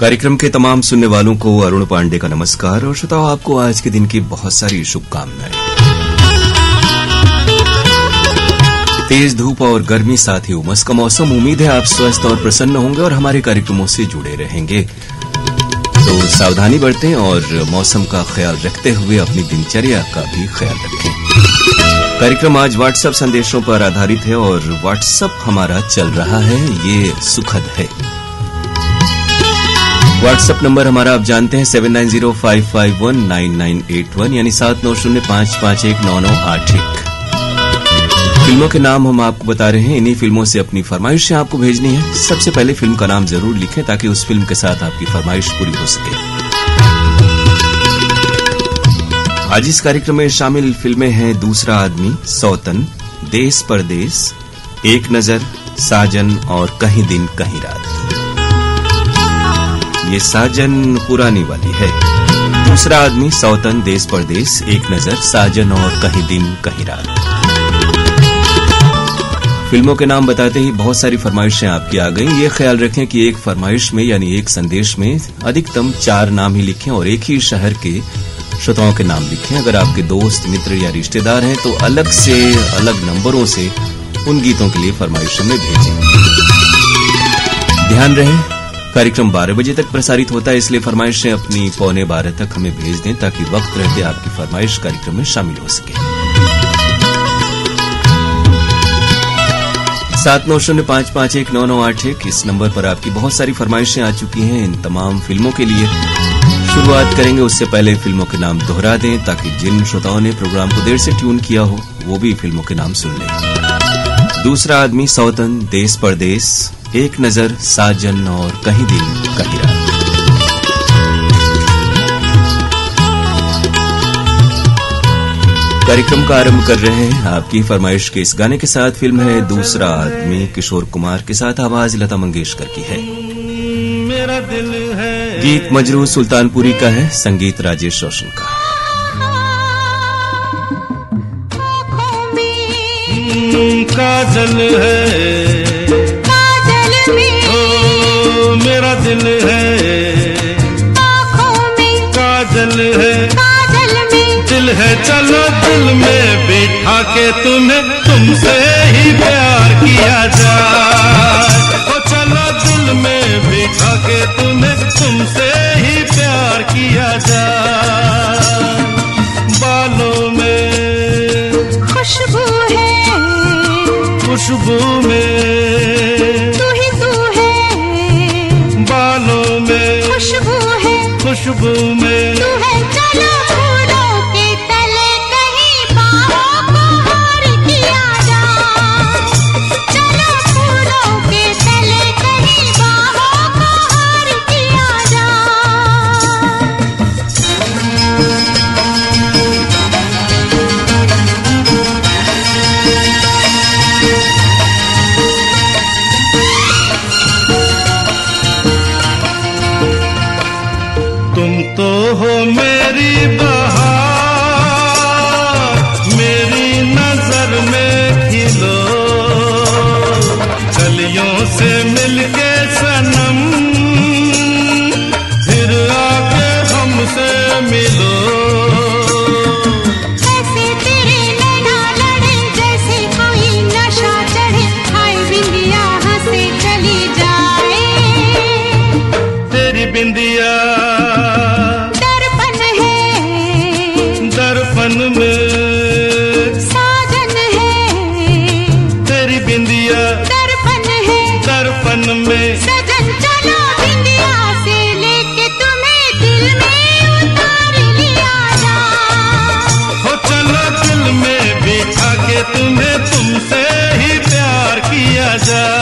कार्यक्रम के तमाम सुनने वालों को अरुण पांडे का नमस्कार और श्रोताओं आपको आज के दिन की बहुत सारी शुभकामनाएं। तेज धूप और गर्मी साथ ही उमस का मौसम, उम्मीद है आप स्वस्थ और प्रसन्न होंगे और हमारे कार्यक्रमों से जुड़े रहेंगे। तो सावधानी बरतें और मौसम का ख्याल रखते हुए अपनी दिनचर्या का भी ख्याल रखें। कार्यक्रम आज व्हाट्सएप संदेशों पर आधारित है और व्हाट्सएप हमारा चल रहा है, ये सुखद है। व्हाट्सएप नंबर हमारा आप जानते हैं 7905519981 यानी 7905519981। फिल्मों के नाम हम आपको बता रहे हैं, इन्हीं फिल्मों से अपनी फरमाइशें आपको भेजनी है। सबसे पहले फिल्म का नाम जरूर लिखें ताकि उस फिल्म के साथ आपकी फरमाइश पूरी हो सके। आज इस कार्यक्रम में शामिल फिल्में हैं दूसरा आदमी, सौतन, देश परदेश, एक नजर, साजन और कहीं दिन कहीं रात। ये साजन पुरानी वाली है। दूसरा आदमी, सौतन, देश परदेश, एक नजर, साजन और कहीं दिन कहीं रात। फिल्मों के नाम बताते ही बहुत सारी फरमाइशें आपकी आ गई। ये ख्याल रखें कि एक फरमाइश में यानी एक संदेश में अधिकतम 4 नाम ही लिखें और एक ही शहर के श्रोताओं के नाम लिखें। अगर आपके दोस्त, मित्र या रिश्तेदार हैं तो अलग से अलग नंबरों से उन गीतों के लिए फरमाइश हमें भेजें। ध्यान रहे कार्यक्रम 12 बजे तक प्रसारित होता है, इसलिए फरमाइशें अपनी 11:15 तक हमें भेज दें ताकि वक्त रहते आपकी फरमाइश कार्यक्रम में शामिल हो सके। 7905519981 इस नंबर पर आपकी बहुत सारी फरमाइशें आ चुकी हैं इन तमाम फिल्मों के लिए। शुरुआत करेंगे, उससे पहले फिल्मों के नाम दोहरा दें ताकि जिन श्रोताओं ने प्रोग्राम को देर से ट्यून किया हो वो भी फिल्मों के नाम सुन लें। दूसरा आदमी, सौतन, देश परदेश, एक नजर, साजन और कहीं दिन कहीं रात। कार्यक्रम का आरंभ कर रहे हैं आपकी फरमाइश के इस गाने के साथ। फिल्म है दूसरा आदमी, किशोर कुमार के साथ, आवाज लता मंगेशकर की है। मेरा दिल है। गीत मजरू सुल्तानपुरी का है, संगीत राजेश रोशन का। काजल है काजल में, ओ मेरा दिल है आँखों में, काजल है काजल में, दिल है चलो दिल में बिठा के तुम्हें तुमसे ही प्यार किया जाए। ओ चलो दिल में बिठा के तुम्हें तुमसे ही प्यार किया जाए। बालों में खुशबू है, खुशबू में तू ही तू है, बालों में खुशबू है, खुशबू में तू है। चलो फूलों के तले कहीं बाहों को हार किया जाए। चलो फूलों के तले कहीं बाहों को हार किया जाए। तुम तो हो मेरी बहार, मेरी नजर में खिलो, कलियों से मिलके सनम, फिर आके हमसे मिलो। ऐसे तेरे नैना लड़े जैसे कोई नशा चढ़े, हाय बिंदिया हंसे चली जाए। तेरी बिंदिया दर्पण में साजन है, तेरी बिंदिया दर्पण है, दर्पण में सजन। चलो बिंदिया से लेके तुम्हें दिल में उतार लिया जाए। हो चलो दिल में बिठा के तुम्हें तुमसे ही प्यार किया जाए।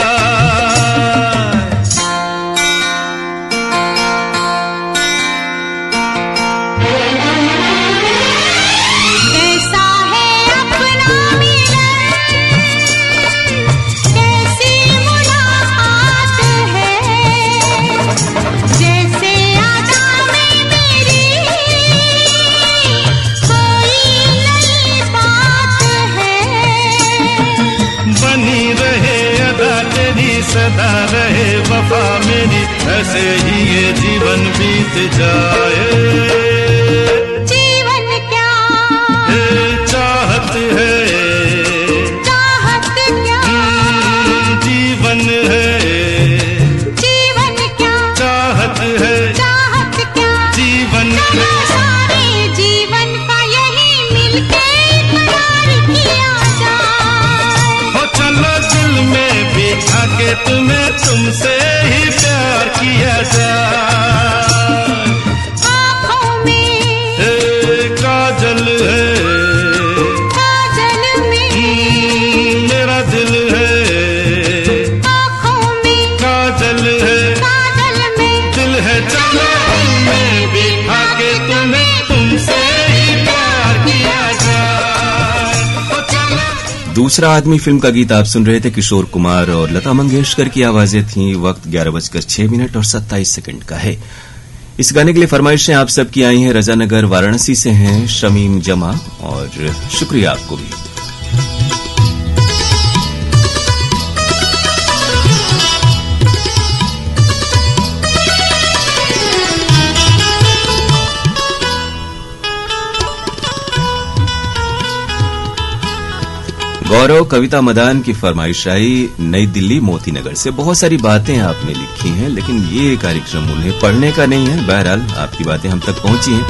सदा रहे वफा मेरी, ऐसे ही ये जीवन बीत जाए। जीवन क्या चाहत है, चाहत क्या जीवन है, जीवन क्या चाहत है, चाहत क्या जीवन है। सारे जीवन का यही मिलके इकरार किया जाए। हो चलो दिल में बिठा के तुम्हें तुमसे ही प्यार किया जाए। आँखों में काजल है, काजल में मेरा दिल है। आँखों में काजल है, काजल में दिल है। चलो दिल में बिठा के तुम्हें तुमसे ही प्यार किया जाए। ओ चलो। दूसरा आदमी फिल्म का गीत आप सुन रहे थे। किशोर कुमार और लता मंगेशकर की आवाजें थीं। वक्त 11:06 और 27 सेकंड का है। इस गाने के लिए फरमाइशें आप सबकी आई हैं। रजानगर वाराणसी से हैं शमीम जमा, और शुक्रिया आपको भी। गौरव कविता मदान की फरमाइश आई नई दिल्ली मोतीनगर से। बहुत सारी बातें आपने लिखी हैं, लेकिन ये कार्यक्रम उन्हें पढ़ने का नहीं है। बहरहाल आपकी बातें हम तक पहुंची हैं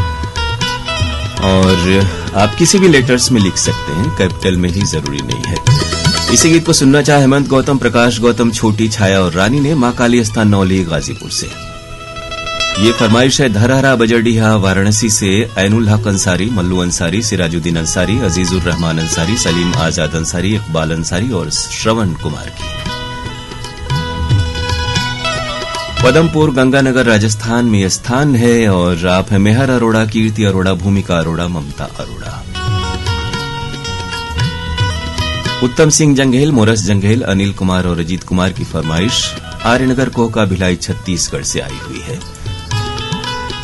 और आप किसी भी लेटर्स में लिख सकते हैं, कैपिटल में ही जरूरी नहीं है। इसी गीत को सुनना चाहे हेमंत गौतम, प्रकाश गौतम, छोटी छाया और रानी ने मां काली स्थान नौली गाजीपुर से। ये फरमाइश है धरहरा बजरडीहा वाराणसी से ऐनुल हक अंसारी, मल्लू अंसारी, सिराजुद्दीन अंसारी, अजीजुर रहमान अंसारी, सलीम आजाद अंसारी, इकबाल अंसारी और श्रवण कुमार की। पदमपुर गंगानगर राजस्थान में यह स्थान है और आप हैं मेहर अरोड़ा, कीर्ति अरोड़ा, भूमिका अरोड़ा, ममता अरोड़ा। उत्तम सिंह जंघेल, मोरस जंघेल, अनिल कुमार और अजीत कुमार की फरमाइश आर्यनगर कोहका भिलाई छत्तीसगढ़ से आई हुई है।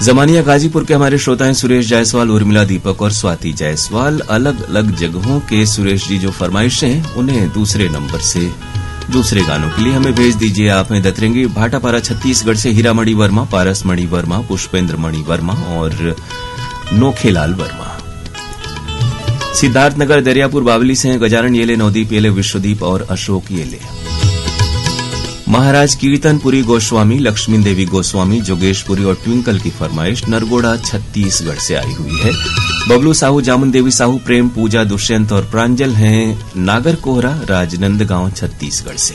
जमानिया गाजीपुर के हमारे श्रोता हैं सुरेश जायसवाल, उर्मिला दीपक और स्वाति जायसवाल। अलग अलग जगहों के सुरेश जी जो फरमाइशें हैं उन्हें दूसरे नंबर से दूसरे गानों के लिए हमें भेज दीजिए। आप हैं दतरेंगी भाटापारा छत्तीसगढ़ से हीरामणि वर्मा, पारसमणि वर्मा, पुष्पेंद्र मणि वर्मा और नोखेलाल वर्मा। सिद्धार्थनगर दरियापुर बावली से हैं गजानन येले, नवदीप येले, विश्वदीप और अशोक येले। महाराज कीर्तनपुरी गोस्वामी, लक्ष्मी देवी गोस्वामी, जोगेशपुरी और ट्विंकल की फरमाइश नरगोड़ा छत्तीसगढ़ से आई हुई है। बबलू साहू, जामुन देवी साहू, प्रेम, पूजा, दुष्यंत और प्रांजल हैं नागर कोहरा, राजनंदगांव छत्तीसगढ़ से।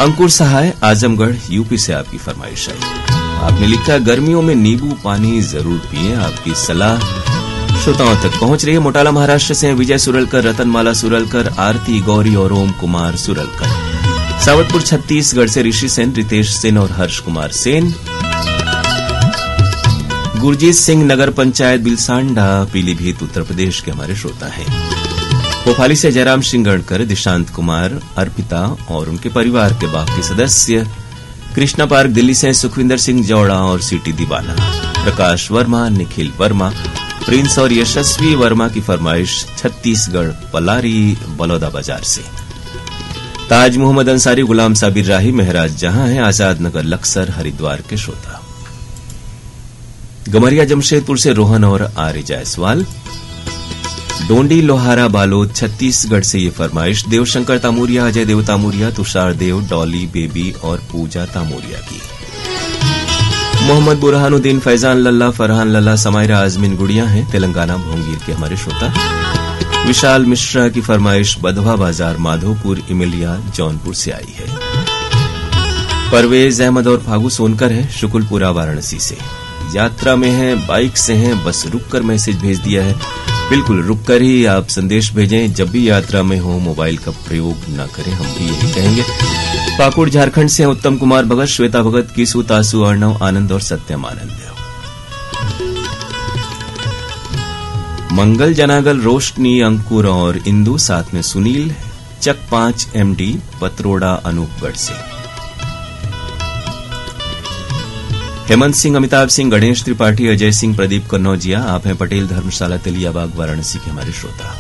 अंकुर सहाय, आजमगढ़ यूपी से आपकी फरमाइश आई। आपने लिखा गर्मियों में नींबू पानी जरूर पिएं। आपकी सलाह श्रोताओं तक पहुंच रही है। मोटाला महाराष्ट्र से विजय सुरलकर, रतनमाला सुरलकर, आरती गौरी और ओम कुमार सुरलकर। सावतपुर छत्तीसगढ़ से ऋषि सेन, रितेश सेन और हर्ष कुमार सेन। गुरजीत सिंह, नगर पंचायत बिलसांडा, पीलीभीत उत्तर प्रदेश के हमारे श्रोता हैं। भोपाली से जयराम सिंह गणकर, दिशांत कुमार, अर्पिता और उनके परिवार के बाकी सदस्य। कृष्णा पार्क दिल्ली से सुखविंदर सिंह जौड़ा और सीटी दीवाना। प्रकाश वर्मा, निखिल वर्मा, प्रिंस और यशस्वी वर्मा की फरमाइश छत्तीसगढ़ पलारी बलौदा बाजार से। ताज मोहम्मद अंसारी, गुलाम साबिर राही, महराज जहां है, आजाद नगर लक्सर हरिद्वार के श्रोता। गमरिया जमशेदपुर से रोहन और आर्य जायसवाल। डोंडी लोहारा बालोद छत्तीसगढ़ से ये फरमाइश देवशंकर तामूरिया, अजय देव तामूरिया, तुषार देव, डॉली बेबी और पूजा तामूरिया की। मोहम्मद बुरहानुद्दीन, फैजान लल्ला, फरहान लल्ला, समायरा आजमीन गुड़िया हैं तेलंगाना भोंगीर के हमारे श्रोता। विशाल मिश्रा की फरमाइश बधवा बाजार माधोपुर इमिलिया जौनपुर से आई है। परवेज अहमद और फागू सोनकर है शुकुलपुरा वाराणसी से। यात्रा में है, बाइक से हैं, बस रुककर मैसेज भेज दिया है। बिल्कुल रुककर ही आप संदेश भेजें। जब भी यात्रा में हो मोबाइल का प्रयोग न करें, हम भी यही कहेंगे। पाकुड़ झारखंड से उत्तम कुमार भगत, श्वेता भगत, किसु, तासु, अर्णव, आनंद और सत्यम आनंद। मंगल, जनागल, रोशनी, अंकुर और इंदु, साथ में सुनील, चक 5 MD, पत्रोड़ा, अनूपगढ़ से। हेमंत सिंह, अमिताभ सिंह, गणेश त्रिपाठी, अजय सिंह, प्रदीप कन्नौजिया। आप हैं पटेल धर्मशाला तेलियाबाग वाराणसी के हमारे श्रोता।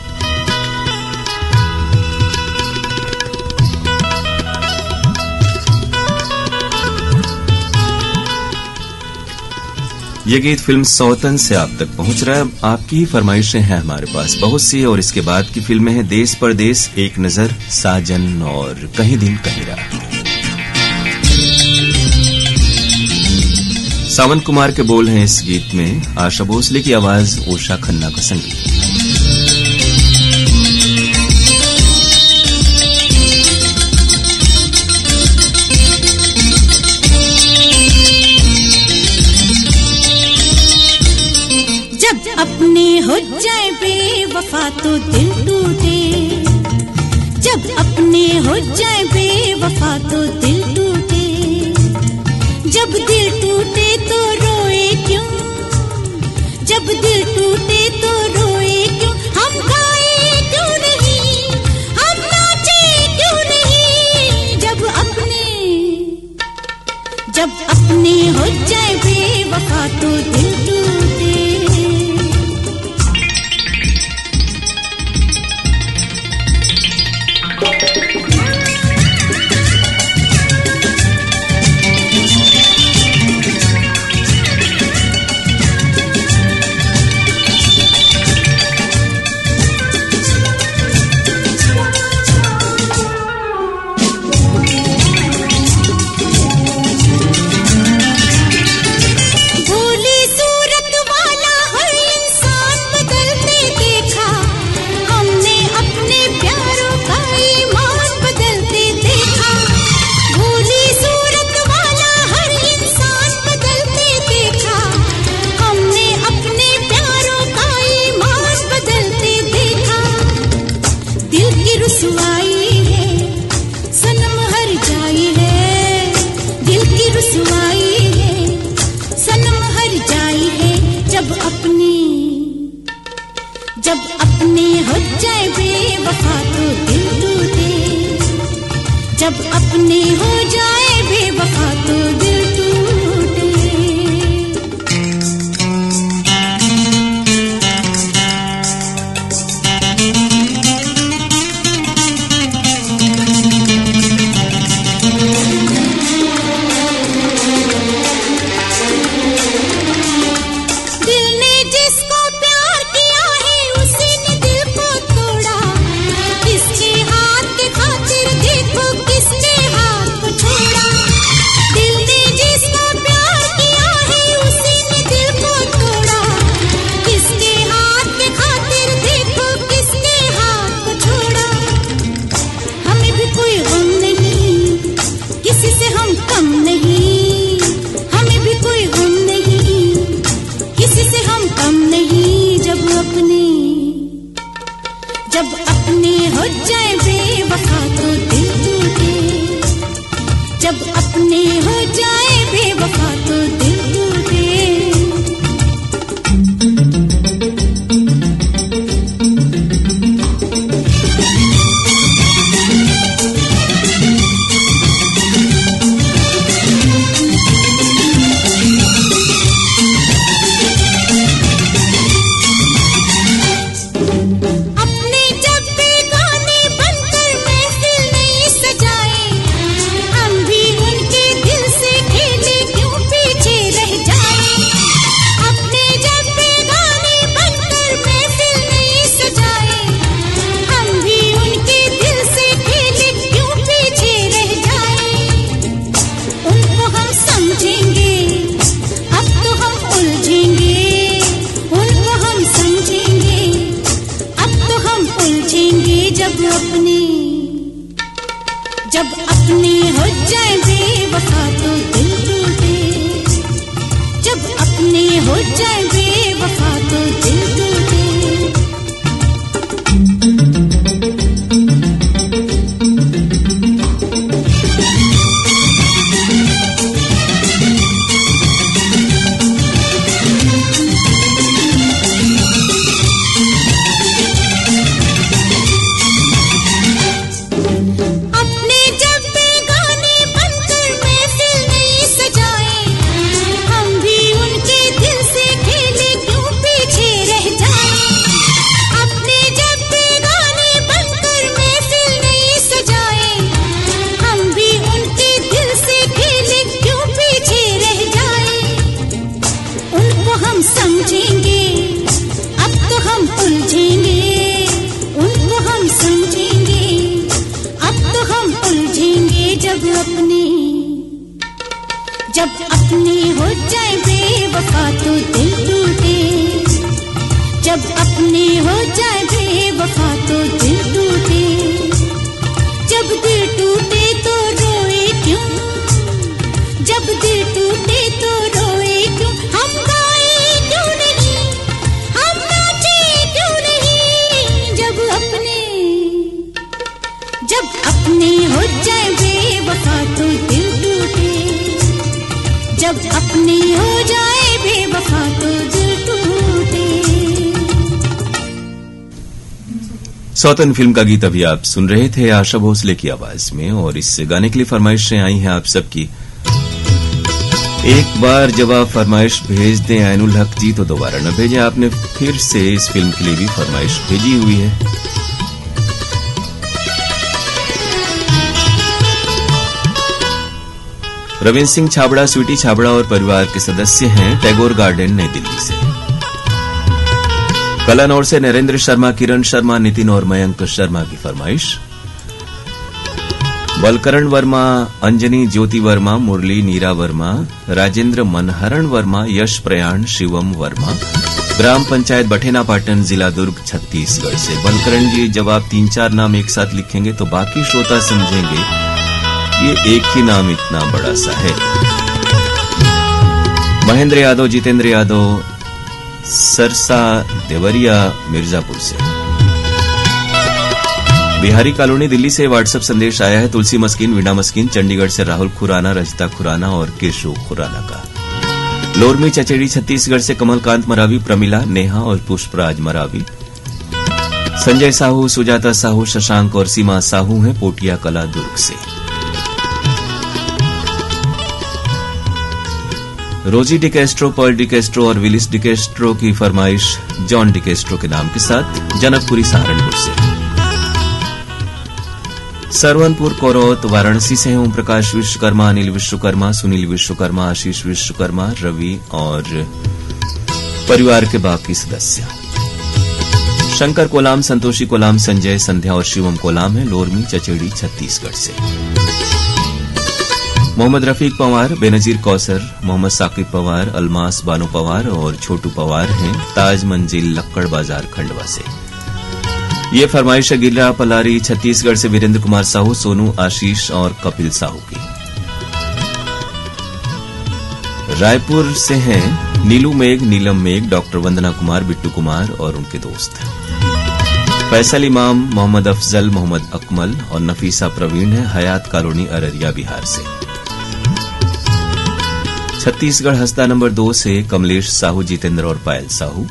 ये गीत फिल्म सौतन से आप तक पहुंच रहा है। आपकी ही फरमाइशें हैं हमारे पास बहुत सी, और इसके बाद की फिल्में हैं देश परदेश, एक नजर, साजन और कहीं दिन कहीं रात। सावन कुमार के बोल हैं इस गीत में, आशा भोसले की आवाज, उषा खन्ना का संगीत। अपने हो जाए बेवफा तो दिल टूटे, जब अपने हो जाए बेवफा तो दिल टूटे, जब दिल टूटे तो रोए क्यों, जब दिल टूटे तो रोए क्यों, हम गाए क्यों नहीं, हम नाचे क्यों नहीं, जब अपने हो जाए बेवफा तो दिल टूटे। जब अपने हो जाए बेवफा तो दिल टूटे, जब अपने हो जाए बेवफा तो दिल टूटे। जब अपने हो जाए बेवफा तो दिल टूटे, जब अपने हो जाए बेवफा तो दिल टूटे। जब अपने हो जाए बेवफा तो दिल टूटे, जब अपने हो जाए बेवफा तो दिल टूटे। खेल जब अपने हो जाए बेवफा तो दिल टूटे, जब अपने हो जाए बेवफा तो दिल टूटे, जब दिल टूटे तो रोए क्यों, जब दिल टूटे तो रोए क्यों, हम गाए क्यों नहीं, हम नाचे क्यों नहीं, जब अपने हो जाए बेवफा तो दिल टूटे, जब अपने हो जाए बेवफा तो दिल टूटे। सौतन फिल्म का गीत अभी आप सुन रहे थे आशा भोसले की आवाज में, और इस गाने के लिए फरमाइशें आई हैं आप सबकी। एक बार जब आप फरमाइश भेज दें ऐनुल हक जी तो दोबारा न भेजें, आपने फिर से इस फिल्म के लिए भी फरमाइश भेजी हुई है। रविंद्र सिंह छाबड़ा, स्वीटी छाबड़ा और परिवार के सदस्य हैं, टैगोर गार्डन नई दिल्ली से। कलानौर से नरेंद्र शर्मा, किरण शर्मा, नितिन और मयंक शर्मा की फरमाइश। बलकरण वर्मा, अंजनी ज्योति वर्मा, मुरली नीरा वर्मा, राजेंद्र मनहरण वर्मा, यश प्रयाण, शिवम वर्मा, ग्राम पंचायत बठेना पाटन, जिला दुर्ग, छत्तीसगढ़ से। बलकरण जी, जब आप 3-4 नाम एक साथ लिखेंगे तो बाकी श्रोता समझेंगे ये एक ही नाम इतना बड़ा सा है। महेंद्र यादव, जितेंद्र यादव, सरसा देवरिया, मिर्जापुर से। बिहारी कॉलोनी दिल्ली से व्हाट्सएप संदेश आया है तुलसी मस्किन, वीणा मस्किन, चंडीगढ़ से राहुल खुराना, रजिता खुराना और केशव खुराना का। लोरमी चचेड़ी छत्तीसगढ़ से कमलकांत मरावी, प्रमिला, नेहा और पुष्पराज मरावी। संजय साहू, सुजाता साहू, शशांक और सीमा साहू हैं पोटिया कला दुर्ग से। रोजी डिकेस्ट्रो, पर्ल डिकेस्ट्रो और विलिस डिकेस्ट्रो की फरमाइश जॉन डिकेस्ट्रो के नाम के साथ जनकपुरी सहारनपुर से। सरवनपुर कोरौत वाराणसी से ओम प्रकाश विश्वकर्मा, अनिल विश्वकर्मा, सुनील विश्वकर्मा, आशीष विश्वकर्मा, रवि और परिवार के बाकी सदस्य। शंकर कोलाम, संतोषी कोलाम, संजय, संध्या और शिवम कोलाम है लोरमी चचेड़ी छत्तीसगढ़ से। मोहम्मद रफीक पवार, बेनजीर कौसर, मोहम्मद साकिब पवार, अलमास बानो पवार और छोटू पवार हैं ताज मंजिल लक्कड़ बाजार खंडवा से। ये फरमाइश है गिरिरा पलारी छत्तीसगढ़ से वीरेंद्र कुमार साहू, सोनू, आशीष और कपिल साहू की। रायपुर से हैं नीलू मेघ, नीलम मेघ, डॉक्टर वंदना कुमार, बिट्टू कुमार और उनके दोस्त। फैसल इमाम, मोहम्मद अफजल, मोहम्मद अकमल और नफीसा प्रवीण है हयात कॉलोनी अररिया बिहार से। छत्तीसगढ़ हस्ता नंबर 2 से कमलेश साहू, जितेंद्र और पायल साहू।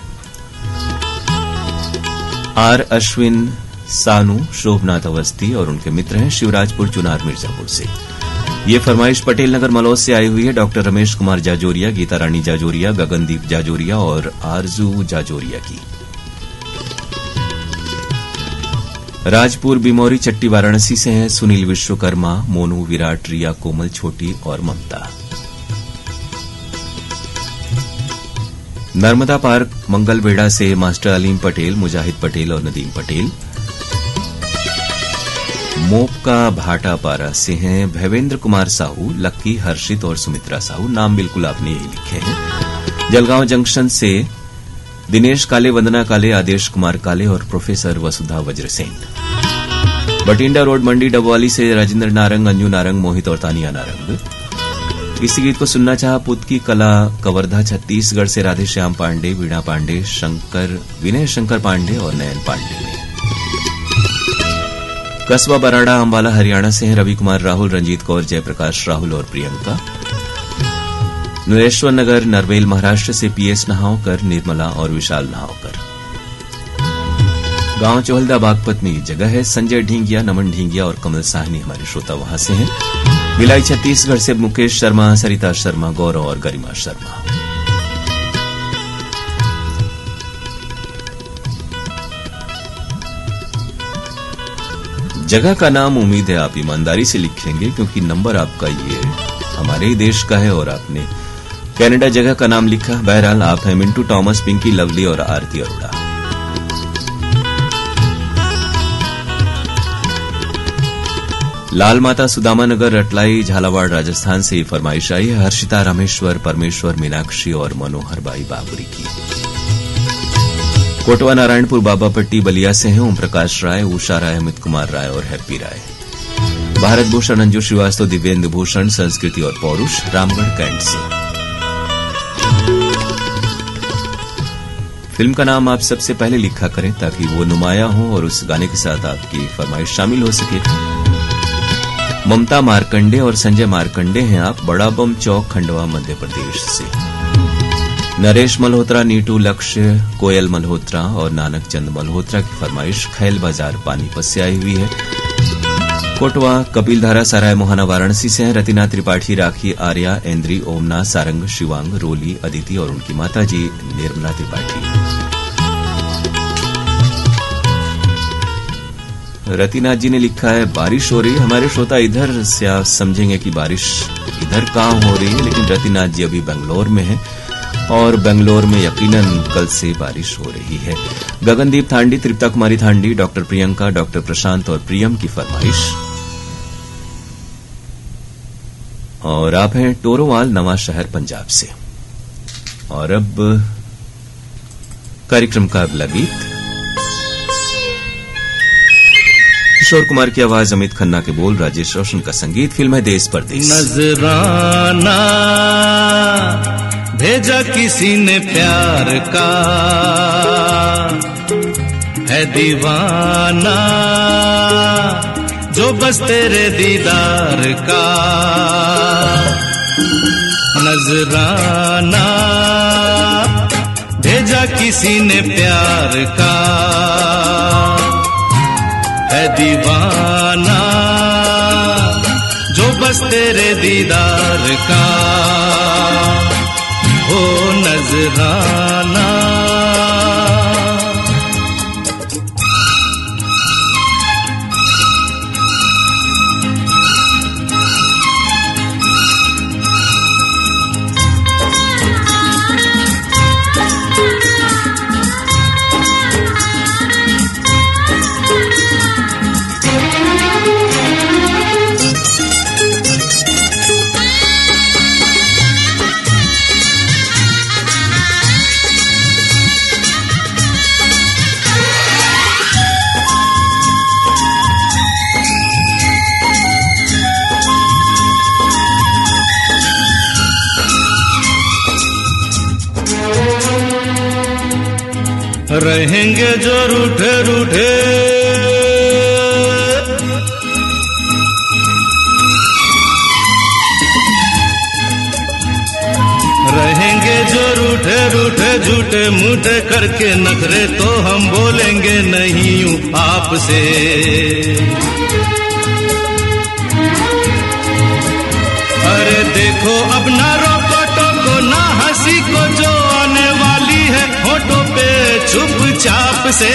आर अश्विन, सानू, शोभनाथ अवस्थी और उनके मित्र हैं शिवराजपुर, चुनार, मिर्जापुर से। ये फरमाइश पटेल नगर मलौद से आई हुई है डॉक्टर रमेश कुमार जाजोरिया, गीता रानी जाजोरिया, गगनदीप जाजोरिया और आरजू जाजोरिया की। राजपुर बिमौरी चट्टी वाराणसी से हैं सुनील विश्वकर्मा, मोनू, विराट, रिया, कोमल, छोटी और ममता। नर्मदा पार्क मंगलबेड़ा से मास्टर अलीम पटेल, मुजाहिद पटेल और नदीम पटेल। मोपका भाटापारा से हैं भैवेंद्र कुमार साहू, लक्की, हर्षित और सुमित्रा साहू। नाम बिल्कुल आपने यही लिखे हैं। जलगांव जंक्शन से दिनेश काले, वंदना काले, आदेश कुमार काले और प्रोफेसर वसुधा वज्रसेन। बटिंडा रोड मंडी डबवाली से राजेंद्र नारंग, अंजू नारंग, मोहित और तानिया नारंग। इसी गीत को सुनना चाहा पुतकी कला कवर्धा छत्तीसगढ़ से राधे श्याम पांडे, वीणा पांडे, विनय शंकर पांडे और नयन पांडे ने। कस्बा बराड़ा अंबाला हरियाणा से हैं रवि कुमार राहुल, रंजीत कौर, जयप्रकाश राहुल और प्रियंका। नरेश्वर नगर नरवेल महाराष्ट्र से पीएस नहावकर, निर्मला और विशाल नहावकर। गांव चोहलदा बागपत में ये जगह है। संजय ढींगिया, नमन ढींगिया और कमल साहनी हमारे श्रोता वहां से हैं। भिलाई छत्तीसगढ़ से मुकेश शर्मा, सरिता शर्मा, गौरव और गरिमा शर्मा। जगह का नाम उम्मीद है आप ईमानदारी से लिखेंगे क्योंकि नंबर आपका ये हमारे ही देश का है और आपने कनाडा जगह का नाम लिखा। बहरहाल आप हैं मिंटू टॉमस, पिंकी लवली और आरती अरोड़ा। लाल माता सुदामा नगर रटलाई झालावाड़ राजस्थान से ये फरमाइश आई है हर्षिता रामेश्वर परमेश्वर मीनाक्षी और मनोहर बाई बाबुरी की। कोटवा नारायणपुर बाबापट्टी बलिया से हैं ओम प्रकाश राय, उषा राय, अमित कुमार राय और हैप्पी राय। भारत भूषण, अंजू श्रीवास्तव, दिव्येंद्र भूषण, संस्कृति और पौरुष रामगढ़ कैंट से। फिल्म का नाम आप सबसे पहले लिखा करें ताकि वो नुमाया हो और उस गाने के साथ आपकी फरमाइश शामिल हो सके। ममता मार्कंडे और संजय मार्कंडे हैं आप, बड़ा बम चौक, खंडवा, मध्य प्रदेश से। नरेश मल्होत्रा, नीटू लक्ष्य, कोयल मल्होत्रा और नानक चंद मल्होत्रा की फरमाइश खैल बाजार पानीपत से आई हुई है। कोटवा कपिलधारा सराय मोहना वाराणसी से हैं रतिना त्रिपाठी, राखी, आर्या, इंद्री, ओमना, सारंग, शिवांग, रोली, अदिति और उनकी माताजी निर्मला त्रिपाठी। रतिनाथ जी ने लिखा है बारिश हो रही है। हमारे श्रोता इधर से आप समझेंगे कि बारिश इधर कहां हो रही है, लेकिन रतिनाथ जी अभी बेंगलोर में हैं और बेंगलोर में यकीनन कल से बारिश हो रही है। गगनदीप थांडी, तृप्ता कुमारी थांडी, डॉक्टर प्रियंका, डॉक्टर प्रशांत और प्रियम की फरमाइश। और आप हैं टोरोवाल, नवा शहर, पंजाब से। और अब कार्यक्रम का अगला गीत किशोर कुमार की आवाज, अमित खन्ना के बोल, राजेश रोशन का संगीत, फिल्म है देश परदेश। नजराना भेजा किसी ने प्यार का, है दीवाना जो बस तेरे दीदार का। नजराना भेजा किसी ने प्यार का, है दीवाना जो बस तेरे दीदार का। हो नजराना रहेंगे जो रूठे रूठे, रहेंगे जो रूठे रूठे, झूठे मूठे करके नखरे, तो हम बोलेंगे नहीं यूं आपसे। अरे देखो अब ना रोको टोको ना हंसी को, जो आने वाली है होठों पे चुपचाप से।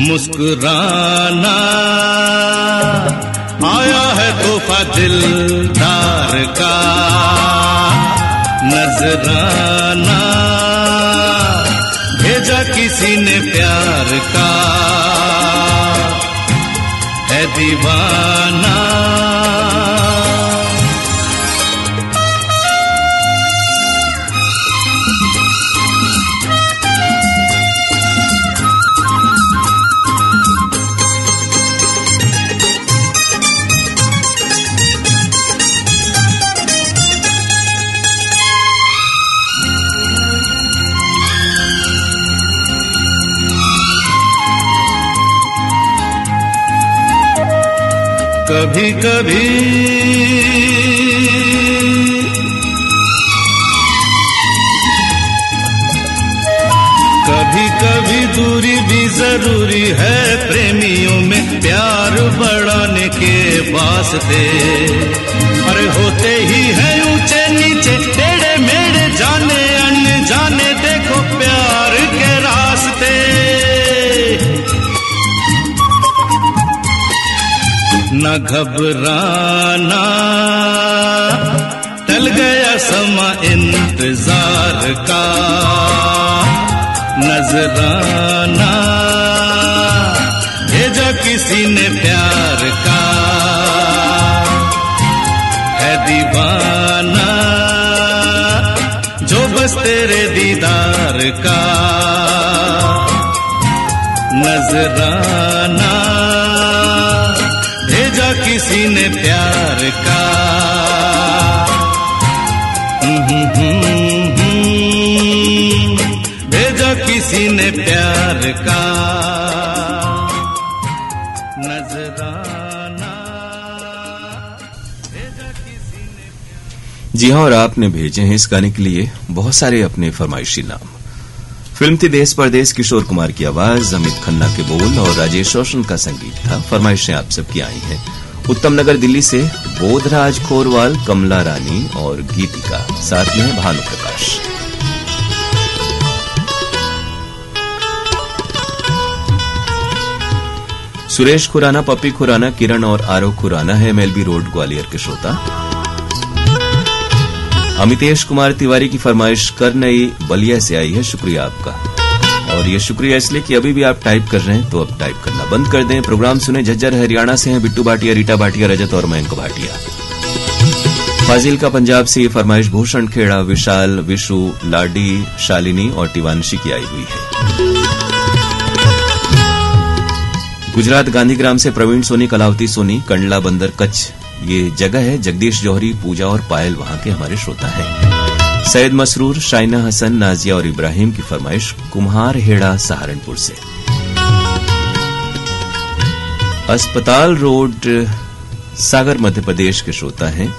मुस्कुराना आया है तोहफा दिलदार का। नजराना भेजा किसी ने प्यार का, है दीवाना कभी कभी कभी कभी दूरी भी जरूरी है प्रेमियों में, प्यार बढ़ाने के वास्ते। अरे होते ही है ऊंचे नीचे, टेढ़े मेढ़े, जाने अनजाने, देखो प्यार के रास्ते। न घबराना टल गया समा इंतजार का। नजराना भेजा किसी ने प्यार का, है दीवाना जो बस तेरे दीदार का। नजराना भेजा किसी ने प्यार का, भेजा किसी ने प्यार का। नजराना भेजा किसी ने। जी हाँ, और आपने भेजे हैं इस गाने के लिए बहुत सारे अपने फरमाइशी नाम। फिल्म थी देश परदेश, किशोर कुमार की आवाज, अमित खन्ना के बोल और राजेश रोशन का संगीत था। फरमाइशें आप सबकी आई हैं उत्तम नगर दिल्ली से बोधराज खोरवाल, कमला रानी और गीतिका, साथ में भानु प्रकाश। सुरेश खुराना, पप्पी खुराना, किरण और आरव खुराना है एमएलबी रोड ग्वालियर के श्रोता। अमितेश कुमार तिवारी की फरमाइश करनई बलिया से आई है, शुक्रिया आपका। और ये शुक्रिया इसलिए कि अभी भी आप टाइप कर रहे हैं, तो अब टाइप करना बंद कर दें। प्रोग्राम सुने। झज्जर हरियाणा से हैं बिट्टू भाटिया, रीटा भाटिया, रजत और मयंक भाटिया। फाजिल का पंजाब से ये फरमाइश भूषण खेड़ा, विशाल, विशु, लाडी, शालिनी और टिवानशी की आई हुई है। गुजरात गांधीग्राम से प्रवीण सोनी, कलावती सोनी, कंडला बंदर कच्छ ये जगह है। जगदीश जौहरी, पूजा और पायल वहां के हमारे श्रोता हैं। सैयद मसरूर, शाइना हसन, नाजिया और इब्राहिम की फरमाइश कुम्हार हेड़ा सहारनपुर से। अस्पताल रोड सागर मध्य प्रदेश के श्रोता हैं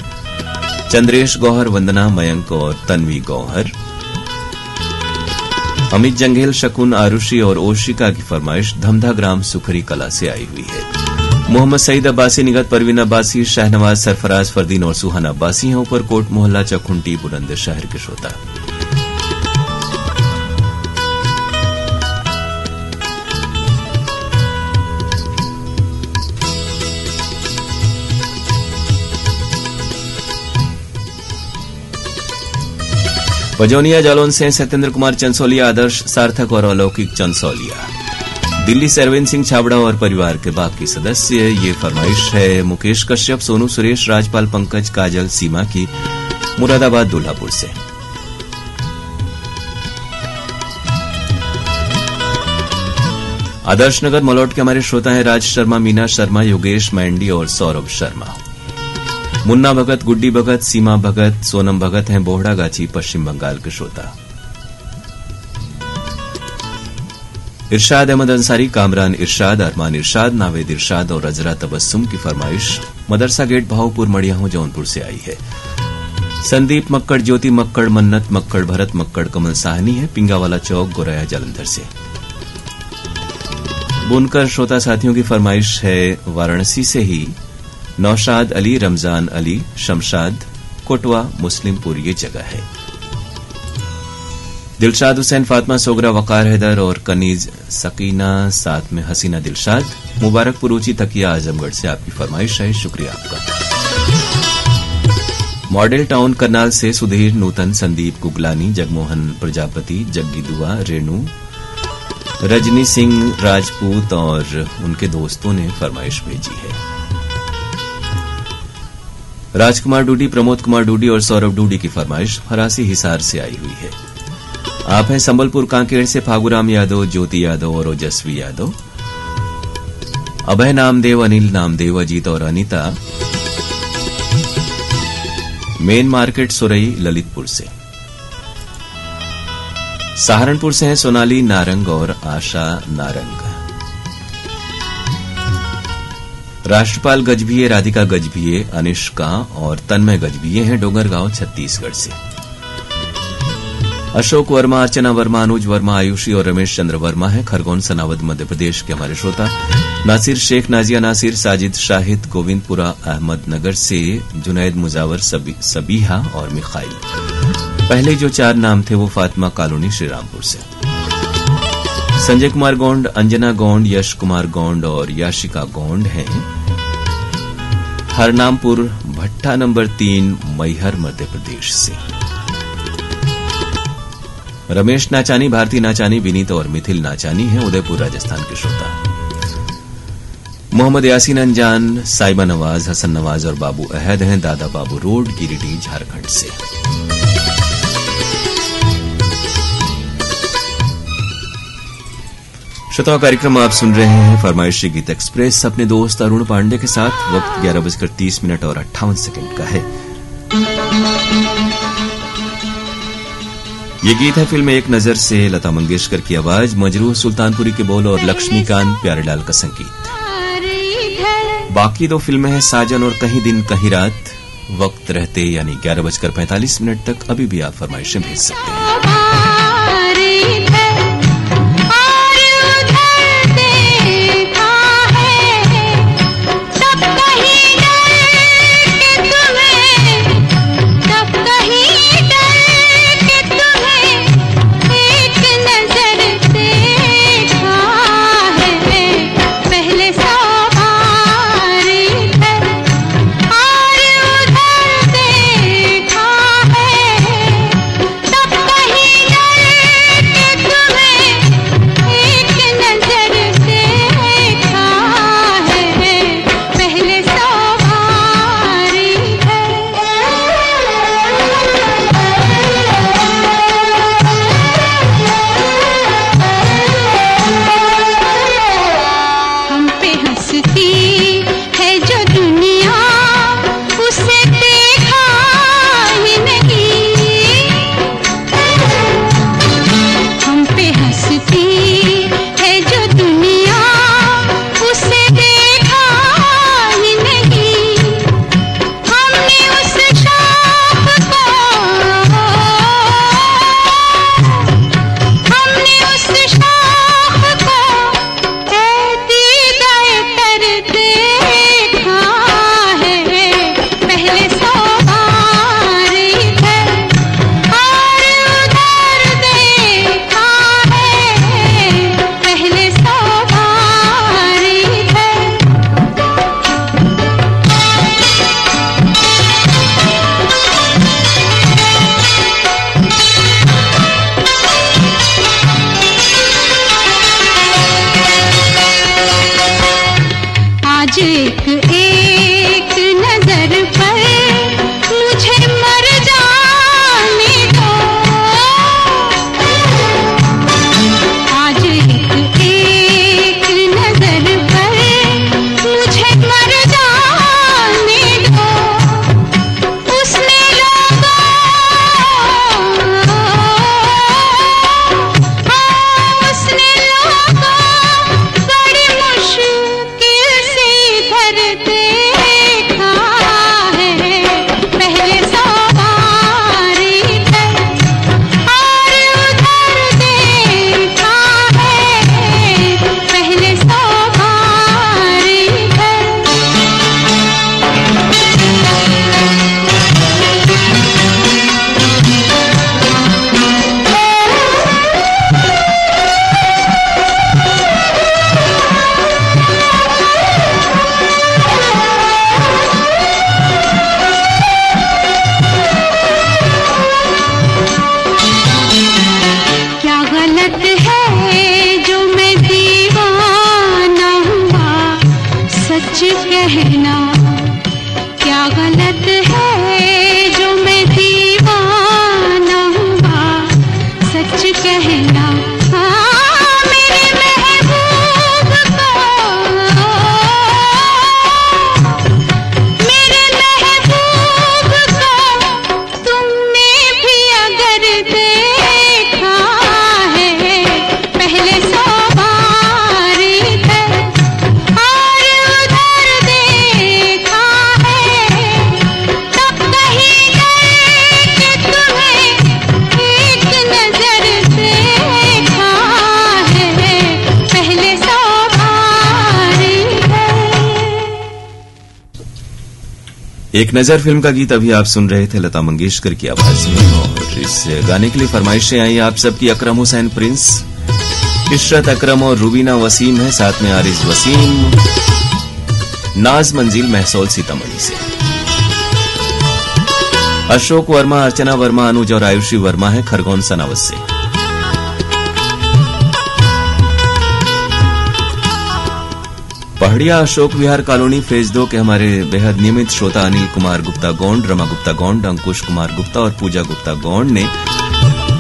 चंद्रेश गौहर, वंदना, मयंक और तन्वी गौहर। अमित जंघेल, शकुन, आरुषि और ओशिका की फरमाइश धमधा ग्राम सुखरी कला से आई हुई है। मोहम्मद सईद अब्बासी, निगत परवीन अब्बासी, शाहनवाज, सरफराज, फरदीन और सुहाना अब्बासी हैं ऊपरकोट मोहल्ला चखुंटी बुलंदशहर के श्रोता। वजौनिया जालौन से सत्येंद्र कुमार चंसोलिया, आदर्श सार्थक और अलौकिक चंसोलिया। दिल्ली से अरविंद सिंह छाबड़ा और परिवार के बाकी सदस्य। ये फरमाइश है मुकेश कश्यप, सोनू सुरेश, राजपाल, पंकज, काजल, सीमा की मुरादाबाद दुल्हापुर से। आदर्श नगर मलौट के हमारे श्रोता हैं राज शर्मा, मीना शर्मा, योगेश मैंडी और सौरभ शर्मा। मुन्ना भगत, गुड्डी भगत, सीमा भगत, सोनम भगत हैं बोहड़ागाछी पश्चिम बंगाल के श्रोता। इरशाद अहमद अंसारी, कामरान इरशाद, अरमान इरशाद, नावेद इरशाद और अजरा तबस्सुम की फरमाइश मदरसा गेट भावपुर मड़ियाहू जौनपुर से आई है। संदीप मक्कड़, ज्योति मक्कड़, मन्नत मक्कड़, भरत मक्कड़, कमल साहनी है पिंगावाला चौक, गोरैया जालंधर से। बुनकर श्रोता साथियों की फरमाइश है वाराणसी से ही नौशाद अली, रमजान अली, शमशाद, कोटवा, मुस्लिमपुर ये जगह है। दिलशाद हुसैन, फातिमा सोगरा, वकार हैदर और कनीज सकीना, साथ में हसीना दिलशाद। मुबारकपुर ऊंची तकिया आजमगढ़ से आपकी फरमाइश है, शुक्रिया आपका। मॉडल टाउन करनाल से सुधीर, नूतन, संदीप गुगलानी, जगमोहन प्रजापति, जग्गी दुआ, रेणु, रजनी सिंह राजपूत और उनके दोस्तों ने फरमाइश भेजी है। राजकुमार डूडी, प्रमोद कुमार डूडी और सौरभ डूडी की फरमाइश फरासी हिसार से आई हुई है। आप हैं संबलपुर कांकेर से फागुराम यादव, ज्योति यादव और ओजस्वी यादव। अभय नामदेव, अनिल नामदेव, अजीत और अनीता मेन मार्केट सुरई ललितपुर से। सहारनपुर से हैं सोनाली नारंग और आशा नारंग। राष्ट्रपाल गजभिये, राधिका गजभिये, अनिष्का और तन्मय गजभिये हैं डोंगरगांव छत्तीसगढ़ से। अशोक वर्मा, अर्चना वर्मा, अनुज वर्मा, आयुषी और रमेश चंद्र वर्मा है खरगोन सनावद मध्य प्रदेश के हमारे श्रोता। नासिर शेख, नाजिया नासिर, साजिद शाहिद, गोविंदपुरा अहमदनगर से जुनैद मुजावर, सबीहा और मिखाइल। पहले जो 4 नाम थे वो फातिमा कॉलोनी श्रीरामपुर से। संजय कुमार गोंड, अंजना गोंड, यश कुमार गोंड और याशिका गोंड हैं हरनामपुर भट्टा नंबर 3 मैहर मध्य प्रदेश से। रमेश नाचानी, भारती नाचानी, विनीत और मिथिल नाचानी हैं उदयपुर राजस्थान के श्रोता। मोहम्मद यासीन अंजान, साइबा नवाज, हसन नवाज और बाबू अहद हैं दादा बाबू रोड, गिरिडीह, झारखंड से। श्रोताओं, कार्यक्रम आप सुन रहे हैं फरमाइशी गीत एक्सप्रेस अपने दोस्त अरुण पांडे के साथ। वक्त 11:30 और 58 का है। ये गीत है फिल्म एक नजर से, लता मंगेशकर की आवाज, मजरूह सुल्तानपुरी के बोल और लक्ष्मीकांत प्यारेलाल का संगीत। बाकी दो फिल्में हैं साजन और कहीं दिन कहीं रात। वक्त रहते यानी 11:45 तक अभी भी आप फरमाइशें भेज सकते हैं। एक नजर फिल्म का गीत अभी आप सुन रहे थे लता मंगेशकर की आवाज में। और इस गाने के लिए फरमाइशें आई आप सबकी। अकरम हुसैन प्रिंस, इशरत अकरम और रूबीना वसीम है, साथ में आरिज वसीम, नाज मंजिल महसौल सीतामढ़ी से, अशोक वर्मा, अर्चना वर्मा, अनुज और आयुषी वर्मा है खरगोन सनावत से। पहाड़िया अशोक विहार कॉलोनी फेज 2 के हमारे बेहद नियमित श्रोता अनिल कुमार गुप्ता गौंड, रमा गुप्ता गौंड, अंकुश कुमार गुप्ता और पूजा गुप्ता गौंड ने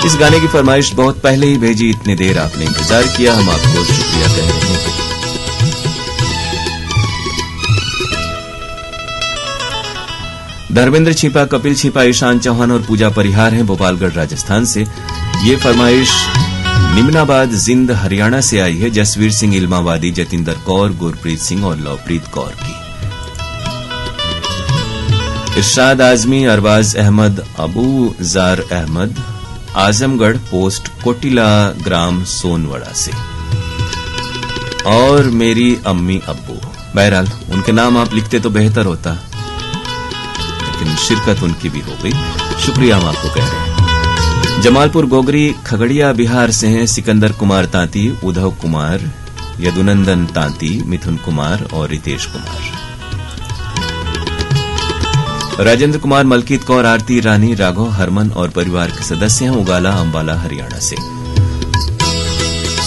इस गाने की फरमाइश बहुत पहले ही भेजी। इतनी देर आपने इंतजार किया, हम आपको शुक्रिया कह रहे हैं। धर्मेंद्र छिपा, कपिल छिपा, ईशान चौहान और पूजा परिहार हैं भोपालगढ़ राजस्थान से। ये फरमाइश निम्नाबाद जिंद हरियाणा से आई है जसवीर सिंह इल्माबादी, जतिंदर कौर, गुरप्रीत सिंह और लवप्रीत कौर की। इरशाद आजमी, अरबाज अहमद, अबू जार अहमद, आजमगढ़ पोस्ट कोटिला ग्राम सोनवड़ा से। और मेरी अम्मी अब्बू, बहरहाल उनके नाम आप लिखते तो बेहतर होता, लेकिन शिरकत उनकी भी हो गई। शुक्रिया हम आपको कह रहे हैं। जमालपुर गोगरी खगड़िया बिहार से हैं सिकंदर कुमार तांती, उद्धव कुमार, यदुनंदन तांती, मिथुन कुमार और रितेश कुमार। राजेंद्र कुमार, मलकीत कौर, आरती रानी, राघव हरमन और परिवार के सदस्य हैं उगाला अंबाला हरियाणा से।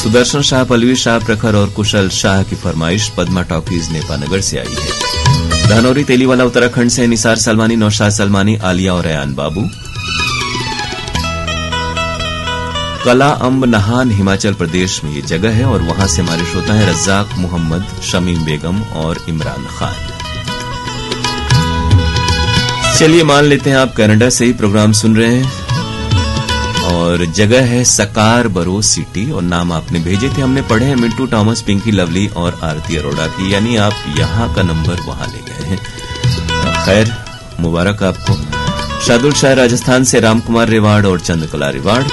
सुदर्शन शाह, पलवी शाह, प्रखर और कुशल शाह की फरमाइश पद्मा टॉकीज नेपानगर से आई है। धनौरी तेलीवाला उत्तराखंड से निसार सलमानी, नौशाद सलमानी, आलिया और अयान बाबू। कला अम्ब नहान हिमाचल प्रदेश में ये जगह है और वहां से हमारे श्रोता हैं रज्जाक मोहम्मद, शमीम बेगम और इमरान खान। चलिए मान लेते हैं आप कनाडा से ही प्रोग्राम सुन रहे हैं और जगह है सकार बरो सिटी और नाम आपने भेजे थे, हमने पढ़े हैं मिंटू टॉमस, पिंकी लवली और आरती अरोड़ा की, यानी आप यहां का नंबर वहां ले गए हैं। खैर मुबारक आपको। शादुल शाह राजस्थान से राम कुमार रेवाड़ और चंद्रकला रेवाड़।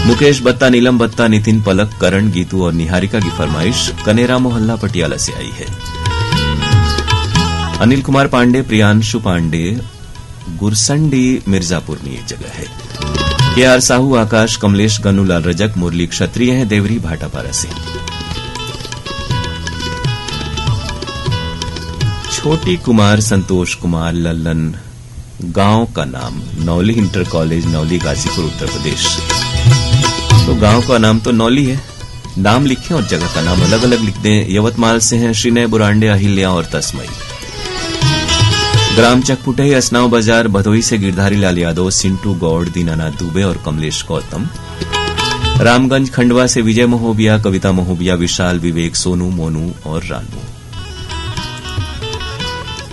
मुकेश बत्ता, नीलम बत्ता, नितिन पलक, करण, गीतू और निहारिका की फरमाइश कनेरा मोहल्ला पटियाला से आई है। अनिल कुमार पांडे, प्रियांशु पांडे, गुरसंडी मिर्जापुर में ये जगह है। के.आर. साहू, आकाश, कमलेश, गन्नूलाल रजक, मुरली क्षत्रिय हैं देवरी भाटापारा से। छोटी कुमार, संतोष कुमार, लल्लन, गांव का नाम नौली इंटर कॉलेज, नौली, गाजीपुर, उत्तर प्रदेश। तो गांव का नाम तो नौली है, नाम लिखें और जगह का नाम अलग अलग लिख दें। यवतमाल से हैं श्रीनय, बुरांडे, अहिल्या और तस्मई। ग्राम चकपुटही, असनाव बाजार, भदोई से गिरधारी लाल यादव, सिंटू गौड़, दीनानाथ दुबे और कमलेश गौतम। रामगंज खंडवा से विजय महोबिया, कविता महोबिया, विशाल, विवेक, सोनू, मोनू और रानू।